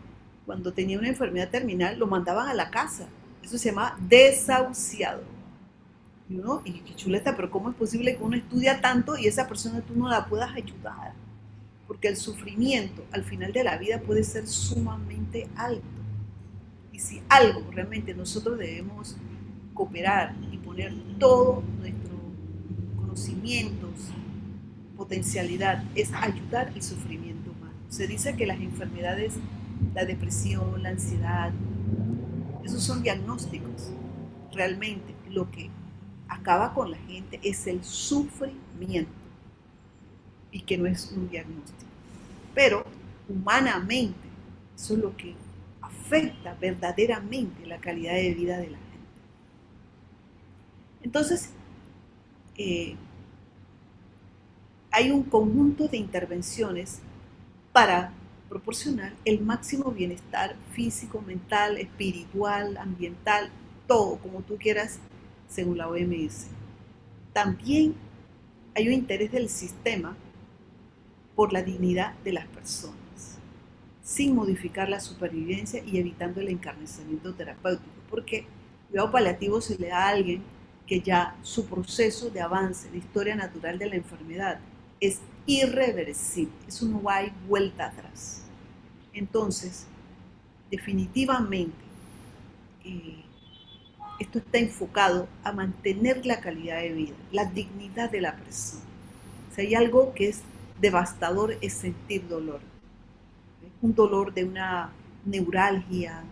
cuando tenía una enfermedad terminal lo mandaban a la casa. Eso se llama desahuciado. Y uno, y qué chuleta, pero ¿cómo es posible que uno estudia tanto y esa persona tú no la puedas ayudar? Porque el sufrimiento al final de la vida puede ser sumamente alto. Y si algo realmente nosotros debemos cooperar y poner todo nuestro conocimientos, potencialidad, es ayudar el sufrimiento humano. Se dice que las enfermedades, la depresión, la ansiedad, esos son diagnósticos. Realmente lo que acaba con la gente es el sufrimiento, y que no es un diagnóstico. Pero humanamente eso es lo que afecta verdaderamente la calidad de vida de la gente. Entonces, hay un conjunto de intervenciones para proporcionar el máximo bienestar físico, mental, espiritual, ambiental, todo como tú quieras, según la OMS. También hay un interés del sistema por la dignidad de las personas, sin modificar la supervivencia y evitando el encarnecimiento terapéutico, porque cuidado paliativo se le da a alguien que ya su proceso de avance, de historia natural de la enfermedad, es irreversible, eso no hay vuelta atrás. Entonces, definitivamente, esto está enfocado a mantener la calidad de vida, la dignidad de la persona. Si hay algo que es devastador, es sentir dolor. Un dolor de una neuralgia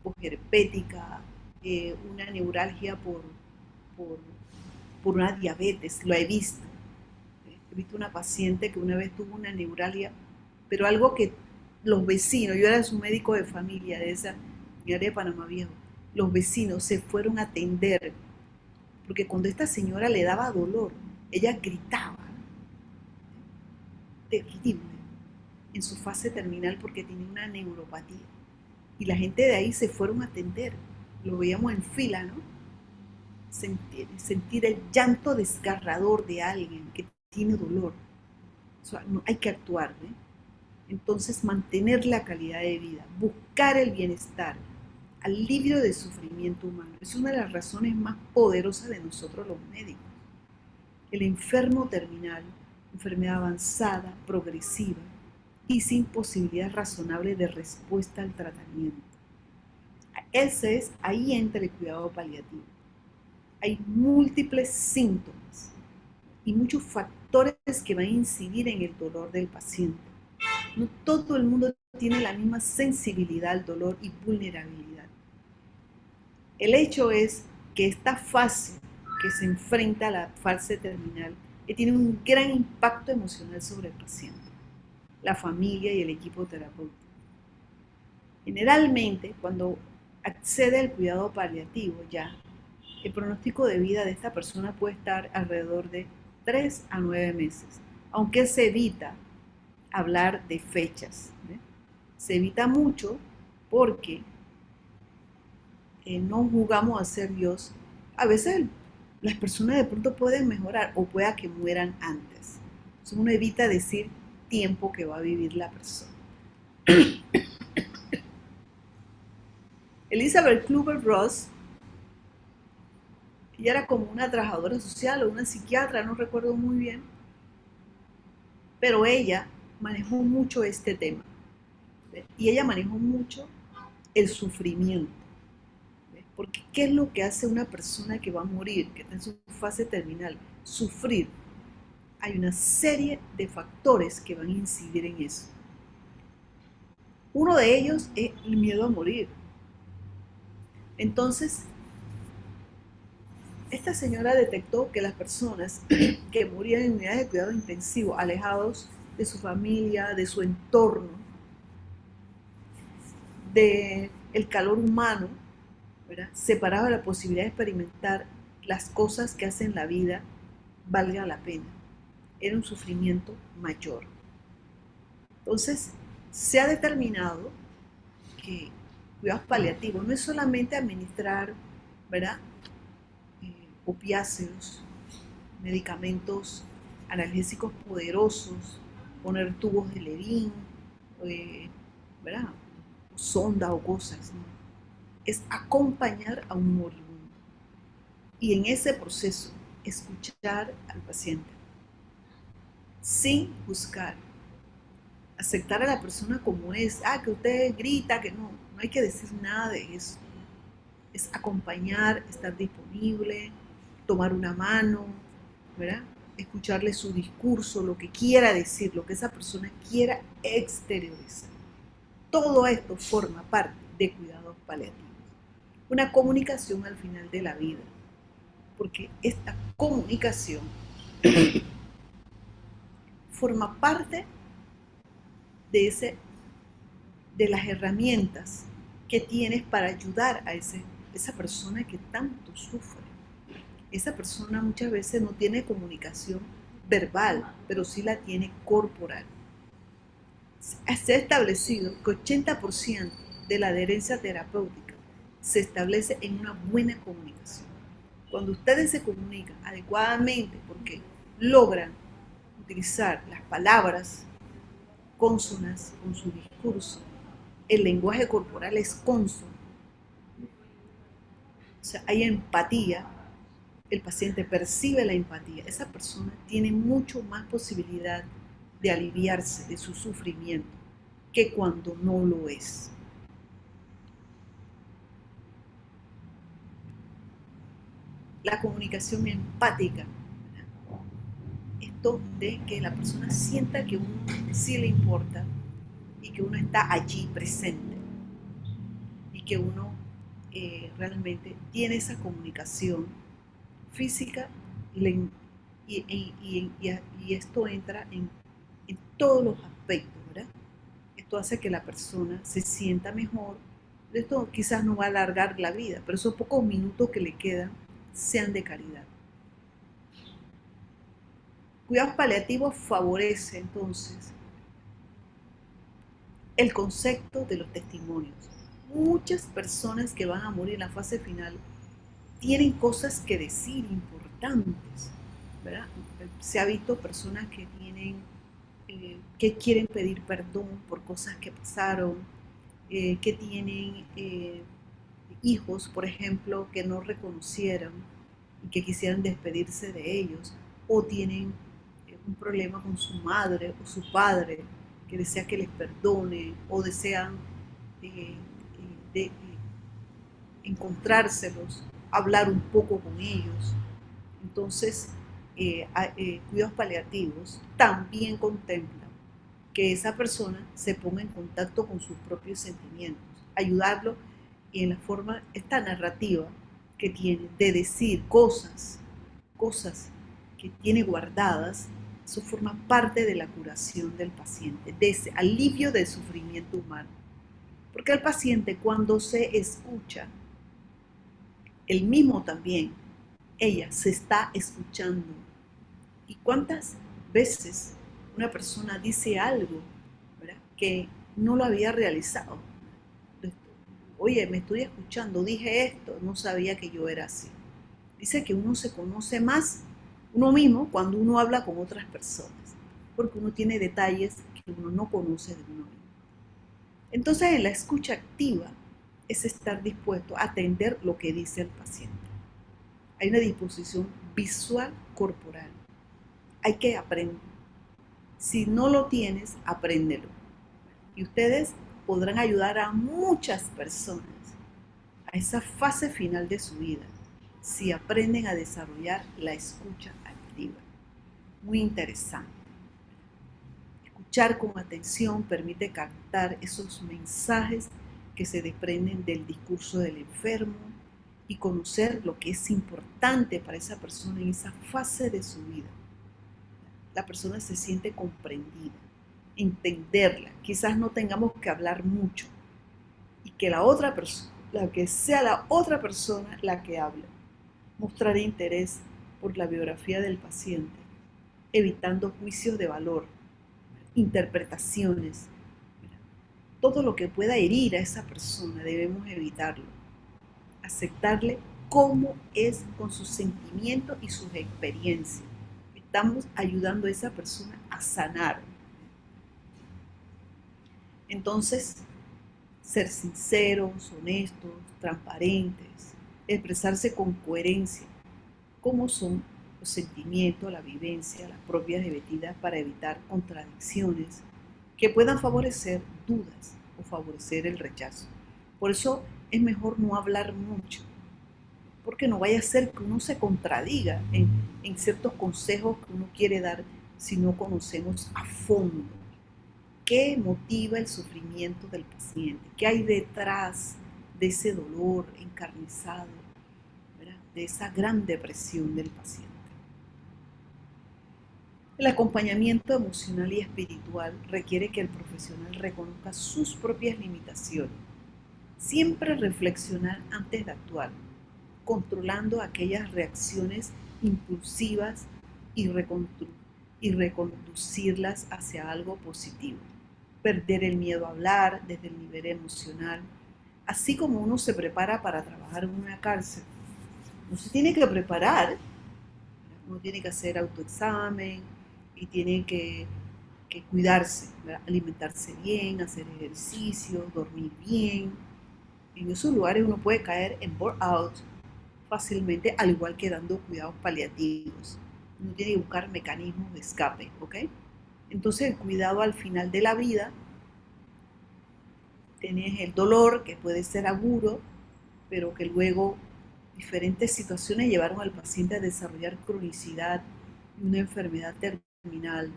posherpética, una neuralgia por una diabetes, lo he visto. He visto una paciente que una vez tuvo una neuralgia, pero algo que los vecinos, yo era su médico de familia de esa área de Panamá Viejo, los vecinos se fueron a atender, porque cuando esta señora le daba dolor, ella gritaba, terrible, en su fase terminal porque tenía una neuropatía. Y la gente de ahí se fueron a atender, lo veíamos en fila, ¿no? Sentir el llanto desgarrador de alguien que tiene dolor. O sea, no, hay que actuar, ¿eh? Entonces, mantener la calidad de vida, buscar el bienestar, alivio del sufrimiento humano, es una de las razones más poderosas de nosotros los médicos. El enfermo terminal, enfermedad avanzada, progresiva y sin posibilidad razonable de respuesta al tratamiento. Ahí entra el cuidado paliativo. Hay múltiples síntomas y muchos factores que van a incidir en el dolor del paciente. No todo el mundo tiene la misma sensibilidad al dolor y vulnerabilidad. El hecho es que esta fase que se enfrenta a la fase terminal tiene un gran impacto emocional sobre el paciente, la familia y el equipo terapéutico. Generalmente, cuando accede al cuidado paliativo ya, el pronóstico de vida de esta persona puede estar alrededor de 3 a 9 meses, aunque se evita hablar de fechas. Se evita mucho porque no jugamos a ser Dios. A veces las personas de pronto pueden mejorar o pueda que mueran antes. Entonces uno evita decir tiempo que va a vivir la persona. Elizabeth Kübler-Ross, ella era como una trabajadora social o una psiquiatra, no recuerdo muy bien, pero ella manejó mucho este tema. Y ella manejó mucho el sufrimiento. Porque ¿qué es lo que hace una persona que va a morir, que está en su fase terminal? Sufrir. Hay una serie de factores que van a incidir en eso. Uno de ellos es el miedo a morir. Entonces, esta señora detectó que las personas que morían en unidades de cuidado intensivo, alejados de su familia, de su entorno, del calor humano, ¿verdad?, separaba la posibilidad de experimentar las cosas que hacen la vida valga la pena. Era un sufrimiento mayor. Entonces, se ha determinado que cuidados paliativos no es solamente administrar, ¿verdad?, opiáceos, medicamentos analgésicos poderosos, poner tubos de Levin, ¿verdad?, sonda o cosas, ¿no? Es acompañar a un moribundo y en ese proceso escuchar al paciente sin juzgar, aceptar a la persona como es. Que usted grita, que no hay que decir nada de eso. Es acompañar, estar disponible, tomar una mano, ¿verdad?, escucharle su discurso, lo que quiera decir, lo que esa persona quiera exteriorizar. Todo esto forma parte de cuidados paliativos. Una comunicación al final de la vida, porque esta comunicación forma parte de las herramientas que tienes para ayudar a esa persona que tanto sufre. Esa persona muchas veces no tiene comunicación verbal, pero sí la tiene corporal. Se ha establecido que 80% de la adherencia terapéutica se establece en una buena comunicación. Cuando ustedes se comunican adecuadamente, porque logran utilizar las palabras cónsonas con su discurso, el lenguaje corporal es cónsono, o sea, hay empatía, el paciente percibe la empatía, esa persona tiene mucho más posibilidad de aliviarse de su sufrimiento que cuando no lo es. La comunicación empática, esto de que la persona sienta que uno sí le importa y que uno está allí presente y que uno realmente tiene esa comunicación física y esto entra en todos los aspectos, ¿verdad? Esto hace que la persona se sienta mejor. Esto quizás no va a alargar la vida, pero esos pocos minutos que le quedan sean de calidad. Cuidados paliativos favorece entonces el concepto de los testimonios. Muchas personas que van a morir en la fase final tienen cosas que decir importantes, ¿verdad? Se ha visto personas que tienen que quieren pedir perdón por cosas que pasaron, que tienen hijos, por ejemplo, que no reconocieron y que quisieran despedirse de ellos, o tienen un problema con su madre o su padre que desea que les perdone, o desean encontrárselos, hablar un poco con ellos. Entonces, cuidados paliativos también contemplan que esa persona se ponga en contacto con sus propios sentimientos, ayudarlo en la forma, esta narrativa que tiene de decir cosas que tiene guardadas. Eso forma parte de la curación del paciente, de ese alivio del sufrimiento humano. Porque el paciente, cuando se escucha, él mismo también, ella se está escuchando. ¿Y cuántas veces una persona dice algo, ¿verdad?, que no lo había realizado? Oye, me estoy escuchando, dije esto, no sabía que yo era así. Dice que uno se conoce más uno mismo cuando uno habla con otras personas, porque uno tiene detalles que uno no conoce de uno mismo. Entonces, en la escucha activa es estar dispuesto a atender lo que dice el paciente. Hay una disposición visual corporal. Hay que aprender. Si no lo tienes, apréndelo. Y ustedes podrán ayudar a muchas personas a esa fase final de su vida si aprenden a desarrollar la escucha activa. Muy interesante. Escuchar con atención permite captar esos mensajes que se desprenden del discurso del enfermo y conocer lo que es importante para esa persona en esa fase de su vida. La persona se siente comprendida, entenderla. Quizás no tengamos que hablar mucho y que la otra persona, la que sea la otra persona la que hable, mostrar interés por la biografía del paciente, evitando juicios de valor, interpretaciones. Todo lo que pueda herir a esa persona debemos evitarlo. Aceptarle cómo es con sus sentimientos y sus experiencias. Estamos ayudando a esa persona a sanar. Entonces, ser sinceros, honestos, transparentes, expresarse con coherencia, cómo son los sentimientos, la vivencia, las propias vidas para evitar contradicciones que puedan favorecer dudas o favorecer el rechazo. Por eso es mejor no hablar mucho, porque no vaya a ser que uno se contradiga en ciertos consejos que uno quiere dar si no conocemos a fondo qué motiva el sufrimiento del paciente, qué hay detrás de ese dolor encarnizado, ¿verdad?, de esa gran depresión del paciente. El acompañamiento emocional y espiritual requiere que el profesional reconozca sus propias limitaciones, siempre reflexionar antes de actuar, controlando aquellas reacciones impulsivas y reconducirlas hacia algo positivo. Perder el miedo a hablar desde el nivel emocional, así como uno se prepara para trabajar en una cárcel. Uno se tiene que preparar, uno tiene que hacer autoexamen y tiene que cuidarse, ¿verdad?, alimentarse bien, hacer ejercicio, dormir bien. En esos lugares uno puede caer en burnout fácilmente, al igual que dando cuidados paliativos. Uno tiene que buscar mecanismos de escape, ¿ok? Entonces el cuidado al final de la vida, tienes el dolor que puede ser agudo, pero que luego diferentes situaciones llevaron al paciente a desarrollar cronicidad y una enfermedad terminal.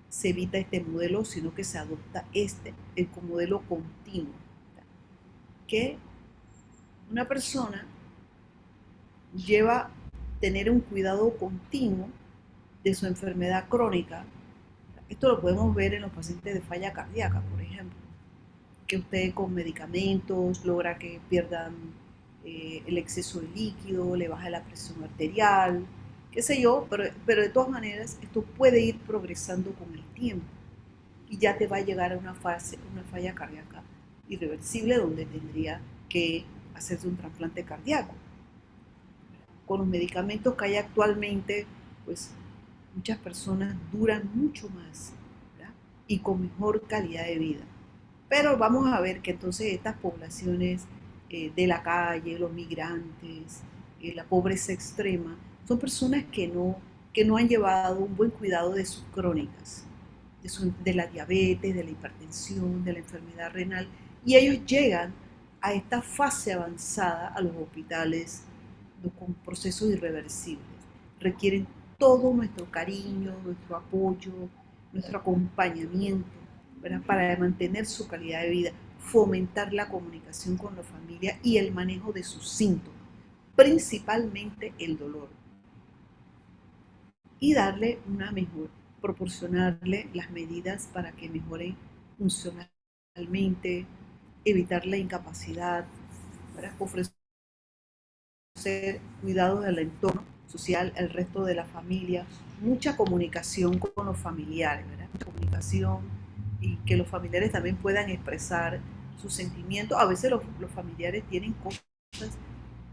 Se evita este modelo, sino que se adopta el modelo continuo, que una persona lleva tener un cuidado continuo de su enfermedad crónica. Esto lo podemos ver en los pacientes de falla cardíaca, por ejemplo, que usted con medicamentos logra que pierdan el exceso de líquido, le baja la presión arterial, qué sé yo, pero de todas maneras esto puede ir progresando con el tiempo y ya te va a llegar a una falla cardíaca irreversible donde tendría que hacerse un trasplante cardíaco. Con los medicamentos que hay actualmente, pues muchas personas duran mucho más, ¿verdad? Y con mejor calidad de vida. Pero vamos a ver que entonces estas poblaciones de la calle, los migrantes, la pobreza extrema, son personas que no han llevado un buen cuidado de sus crónicas, de la diabetes, de la hipertensión, de la enfermedad renal, y ellos llegan a esta fase avanzada a los hospitales con procesos irreversibles. Requieren todo nuestro cariño, nuestro apoyo, nuestro acompañamiento, ¿verdad? Para mantener su calidad de vida, fomentar la comunicación con la familia y el manejo de sus síntomas, principalmente el dolor, y darle una mejor, proporcionarle las medidas para que mejore funcionalmente, evitar la incapacidad, ¿verdad? Ofrecer cuidados del entorno social, el resto de la familia, mucha comunicación con los familiares, ¿verdad? Mucha comunicación y que los familiares también puedan expresar sus sentimientos. A veces los familiares tienen cosas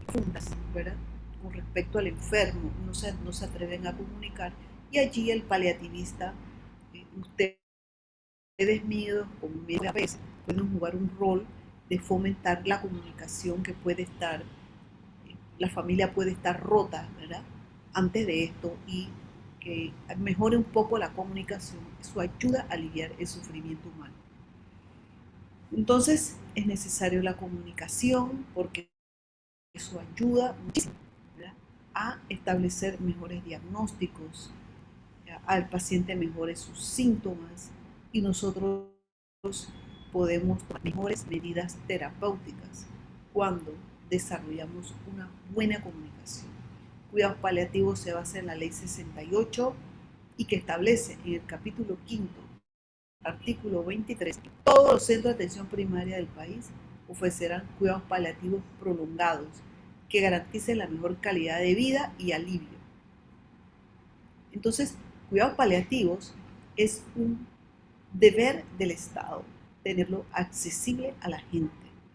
profundas, ¿verdad? Con respecto al enfermo, no se atreven a comunicar, y allí el paliativista, ustedes míos, como médicos a veces, pueden jugar un rol de fomentar la comunicación que puede estar, la familia puede estar rota, ¿verdad? Antes de esto, y que mejore un poco la comunicación, eso ayuda a aliviar el sufrimiento humano. Entonces es necesario la comunicación porque eso ayuda muchísimo, ¿verdad? A establecer mejores diagnósticos, al paciente mejore sus síntomas, y nosotros podemos tomar mejores medidas terapéuticas cuando desarrollamos una buena comunicación. Cuidados paliativos se basa en la Ley 68 y que establece en el capítulo 5, artículo 23, que todos los centros de atención primaria del país ofrecerán cuidados paliativos prolongados que garanticen la mejor calidad de vida y alivio. Entonces, cuidados paliativos es un deber del Estado, tenerlo accesible a la gente,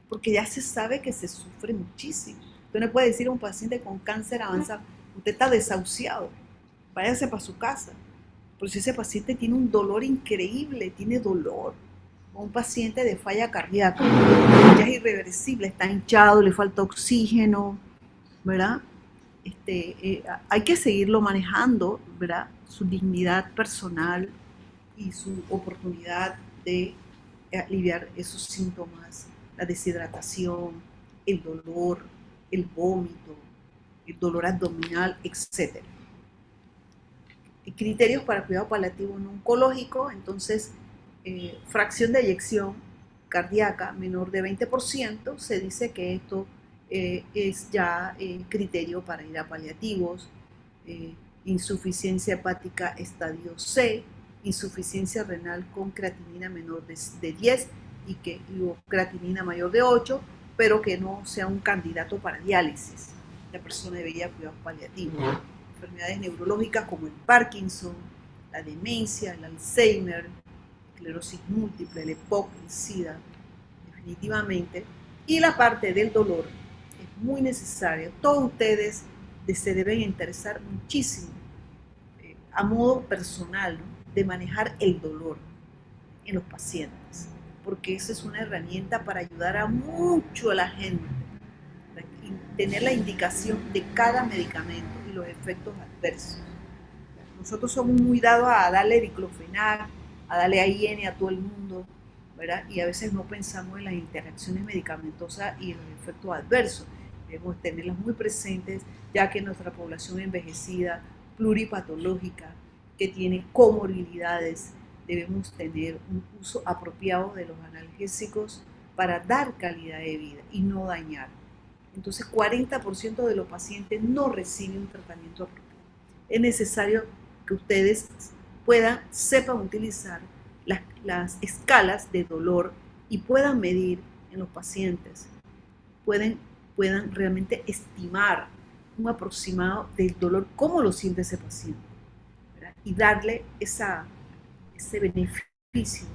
porque ya se sabe que se sufre muchísimo. Usted no puede decir a un paciente con cáncer avanzado, usted está desahuciado, váyase para su casa. Pero si ese paciente tiene un dolor increíble, tiene dolor, o un paciente de falla cardíaca, ya es irreversible, está hinchado, le falta oxígeno, ¿verdad? Hay que seguirlo manejando, ¿verdad? Su dignidad personal y su oportunidad de aliviar esos síntomas, la deshidratación, el dolor, el vómito, el dolor abdominal, etc. Y criterios para cuidado paliativo no oncológico, entonces, fracción de eyección cardíaca menor de 20%, se dice que esto es ya criterio para ir a paliativos. Insuficiencia hepática estadio C, insuficiencia renal con creatinina menor de 10 y creatinina mayor de 8, pero que no sea un candidato para diálisis. La persona debería cuidados paliativos. Enfermedades neurológicas como el Parkinson, la demencia, el Alzheimer, esclerosis múltiple, el EPOC, el SIDA, definitivamente. Y la parte del dolor es muy necesaria. Todos ustedes se deben interesar muchísimo a modo personal, ¿no?, de manejar el dolor en los pacientes, porque esa es una herramienta para ayudar a mucho a la gente, y tener la indicación de cada medicamento y los efectos adversos. Nosotros somos muy dados a darle diclofenac, a darle AIN a todo el mundo, ¿verdad? Y a veces no pensamos en las interacciones medicamentosas y en los efectos adversos. Debemos tenerlas muy presentes, ya que nuestra población envejecida, pluripatológica, que tiene comorbilidades, debemos tener un uso apropiado de los analgésicos para dar calidad de vida y no dañar. Entonces, 40% de los pacientes no reciben un tratamiento apropiado. Es necesario que ustedes sepan utilizar las escalas de dolor y puedan medir en los pacientes, puedan realmente estimar un aproximado del dolor, cómo lo siente ese paciente, ¿verdad? Y darle ese beneficio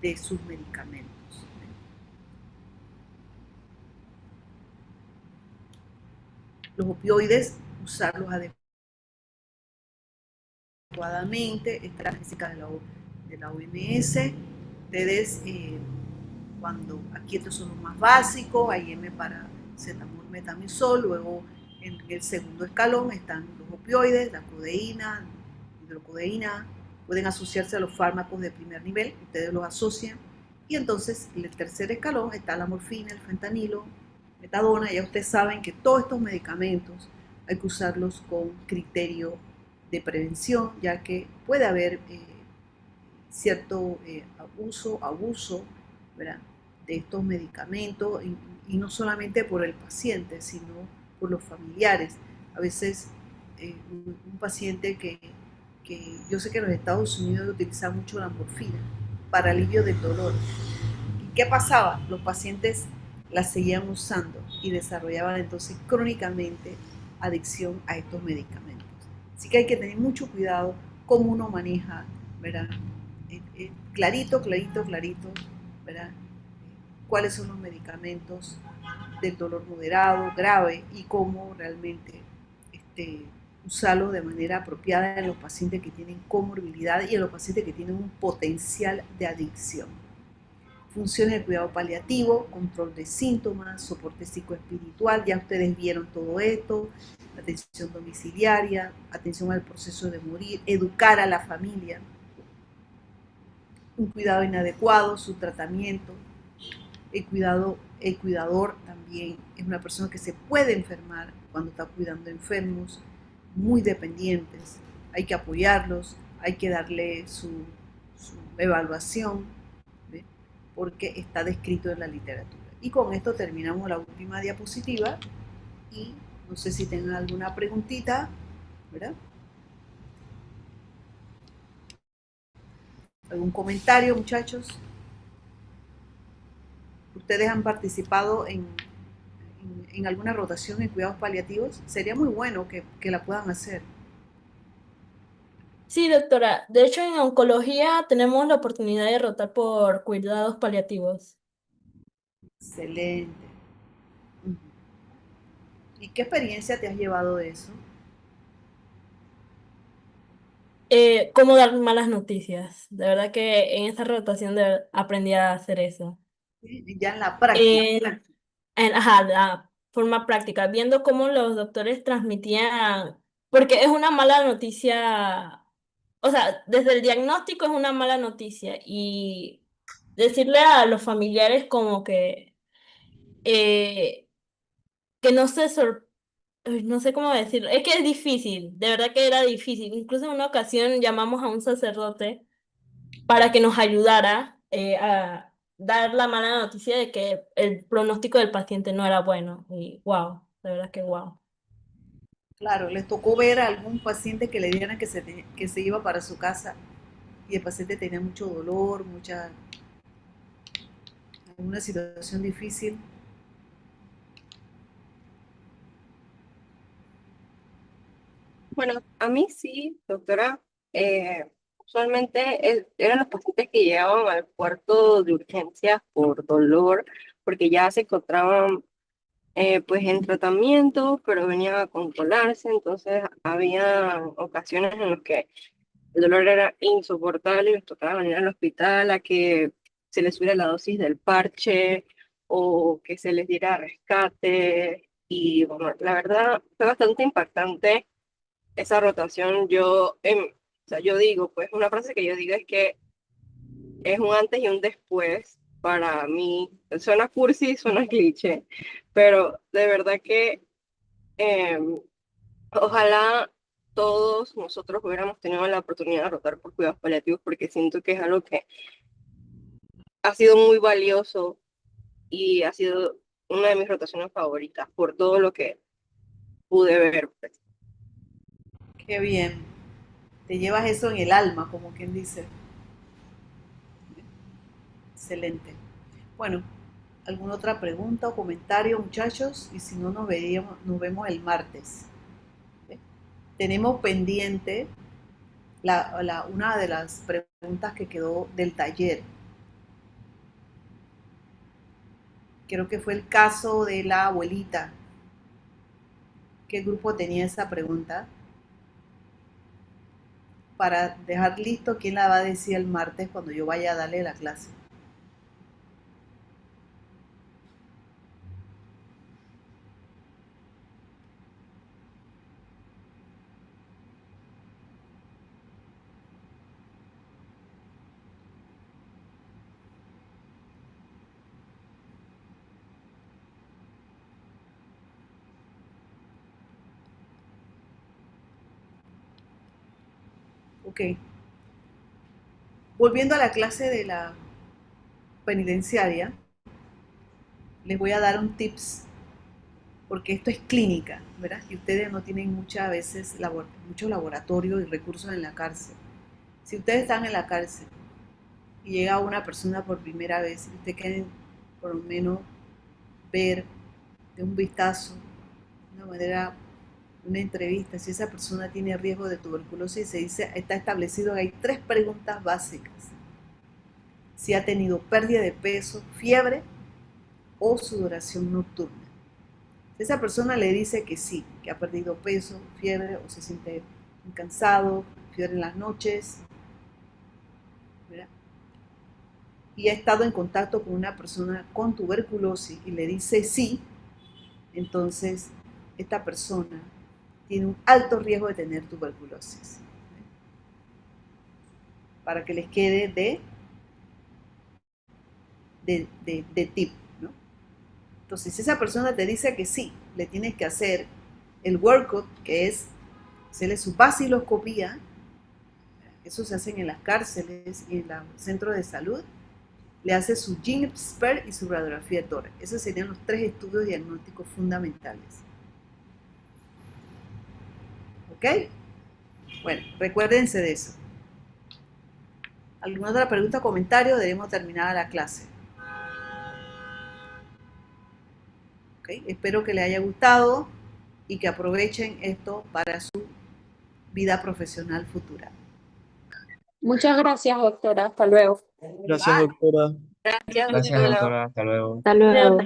de sus medicamentos. Los opioides, usarlos adecuadamente. Está la física de la OMS. Ustedes, cuando aquí estos son los más básicos, hay M para cetamol, metamizol, luego en el segundo escalón están los opioides, la codeína, hidrocodeína, pueden asociarse a los fármacos de primer nivel, ustedes los asocian, y entonces en el tercer escalón está la morfina, el fentanilo, metadona. Ya ustedes saben que todos estos medicamentos hay que usarlos con criterio de prevención, ya que puede haber cierto abuso, ¿verdad?, de estos medicamentos, y no solamente por el paciente, sino por los familiares. A veces un paciente que yo sé que en los Estados Unidos utilizan mucho la morfina para alivio del dolor. ¿Y qué pasaba? Los pacientes la seguían usando y desarrollaban entonces crónicamente adicción a estos medicamentos. Así que hay que tener mucho cuidado cómo uno maneja, ¿verdad? Clarito, ¿verdad? Cuáles son los medicamentos del dolor moderado, grave, y cómo realmente usarlo de manera apropiada en los pacientes que tienen comorbilidad y en los pacientes que tienen un potencial de adicción. Funciones de cuidado paliativo, control de síntomas, soporte psicoespiritual, ya ustedes vieron todo esto, atención domiciliaria, atención al proceso de morir, educar a la familia, un cuidado inadecuado, su tratamiento. El cuidador también es una persona que se puede enfermar cuando está cuidando enfermos, muy dependientes. Hay que apoyarlos, hay que darle su evaluación, ¿ve?, porque está descrito en la literatura. Y con esto terminamos la última diapositiva, y no sé si tengan alguna preguntita, ¿verdad? ¿Algún comentario, muchachos? ¿Ustedes han participado en alguna rotación en cuidados paliativos? Sería muy bueno que la puedan hacer. Sí, doctora. De hecho, en oncología tenemos la oportunidad de rotar por cuidados paliativos. Excelente. Ujú. ¿Y qué experiencia te has llevado de eso? Cómo dar malas noticias. De verdad que en esa rotación aprendí a hacer eso. ¿Sí? Ya en la práctica. Ajá, la forma práctica, viendo cómo los doctores transmitían, porque es una mala noticia, o sea, desde el diagnóstico es una mala noticia, y decirle a los familiares como eh, que no se no sé cómo decirlo, es que es difícil, de verdad que era difícil. Incluso en una ocasión llamamos a un sacerdote para que nos ayudara a dar la mala noticia de que el pronóstico del paciente no era bueno. Y wow, de verdad que wow. Claro, les tocó ver a algún paciente que le dieran que se iba para su casa, y el paciente tenía mucho dolor, alguna situación difícil. Bueno, a mí sí, doctora. Usualmente eran los pacientes que llegaban al cuarto de urgencias por dolor, porque ya se encontraban pues en tratamiento, pero venían a controlarse. Entonces había ocasiones en las que el dolor era insoportable y les tocaba venir al hospital a que se les subiera la dosis del parche o que se les diera rescate. Y bueno, la verdad fue bastante impactante esa rotación. O sea, yo digo, pues una frase que yo digo es que es un antes y un después para mí. Suena cursi, suena cliché, pero de verdad que eh, ojalá todos nosotros hubiéramos tenido la oportunidad de rotar por cuidados paliativos, porque siento que es algo que ha sido muy valioso y ha sido una de mis rotaciones favoritas por todo lo que pude ver, pues. Qué bien. Te llevas eso en el alma, como quien dice. Excelente. Bueno, ¿alguna otra pregunta o comentario, muchachos? Y si no, nos vemos el martes. ¿Sí? Tenemos pendiente una de las preguntas que quedó del taller. Creo que fue el caso de la abuelita. ¿Qué grupo tenía esa pregunta? para dejar listo quién la va a decir el martes cuando yo vaya a darle la clase. Ok. Volviendo a la clase de la penitenciaria, les voy a dar un tips, porque esto es clínica, ¿verdad? Y ustedes no tienen muchas veces muchos laboratorios y recursos en la cárcel. Si ustedes están en la cárcel y llega una persona por primera vez y ustedes quieren por lo menos ver de un vistazo, de una manera, una entrevista, si esa persona tiene riesgo de tuberculosis, se dice, está establecido que hay 3 preguntas básicas. Si ha tenido pérdida de peso, fiebre o sudoración nocturna. Si esa persona le dice que sí, que ha perdido peso, fiebre o se siente muy cansado, fiebre en las noches, ¿verdad? Y ha estado en contacto con una persona con tuberculosis y le dice sí, entonces esta persona tiene un alto riesgo de tener tuberculosis. Para que les quede de tip, ¿no? Entonces, si esa persona te dice que sí, le tienes que hacer el workup, que es hacerle su vaciloscopía. Eso se hace en las cárceles y en los centros de salud. Le hace su GINSPER y su radiografía de tórax. Esos serían los 3 estudios diagnósticos fundamentales. ¿Ok? Bueno, recuérdense de eso. ¿Alguna otra pregunta o comentario? Debemos terminar la clase. ¿Okay? Espero que les haya gustado y que aprovechen esto para su vida profesional futura. Muchas gracias, doctora. Hasta luego. Gracias, doctora. Gracias, Gracias, doctora. doctora. Hasta luego. Hasta luego.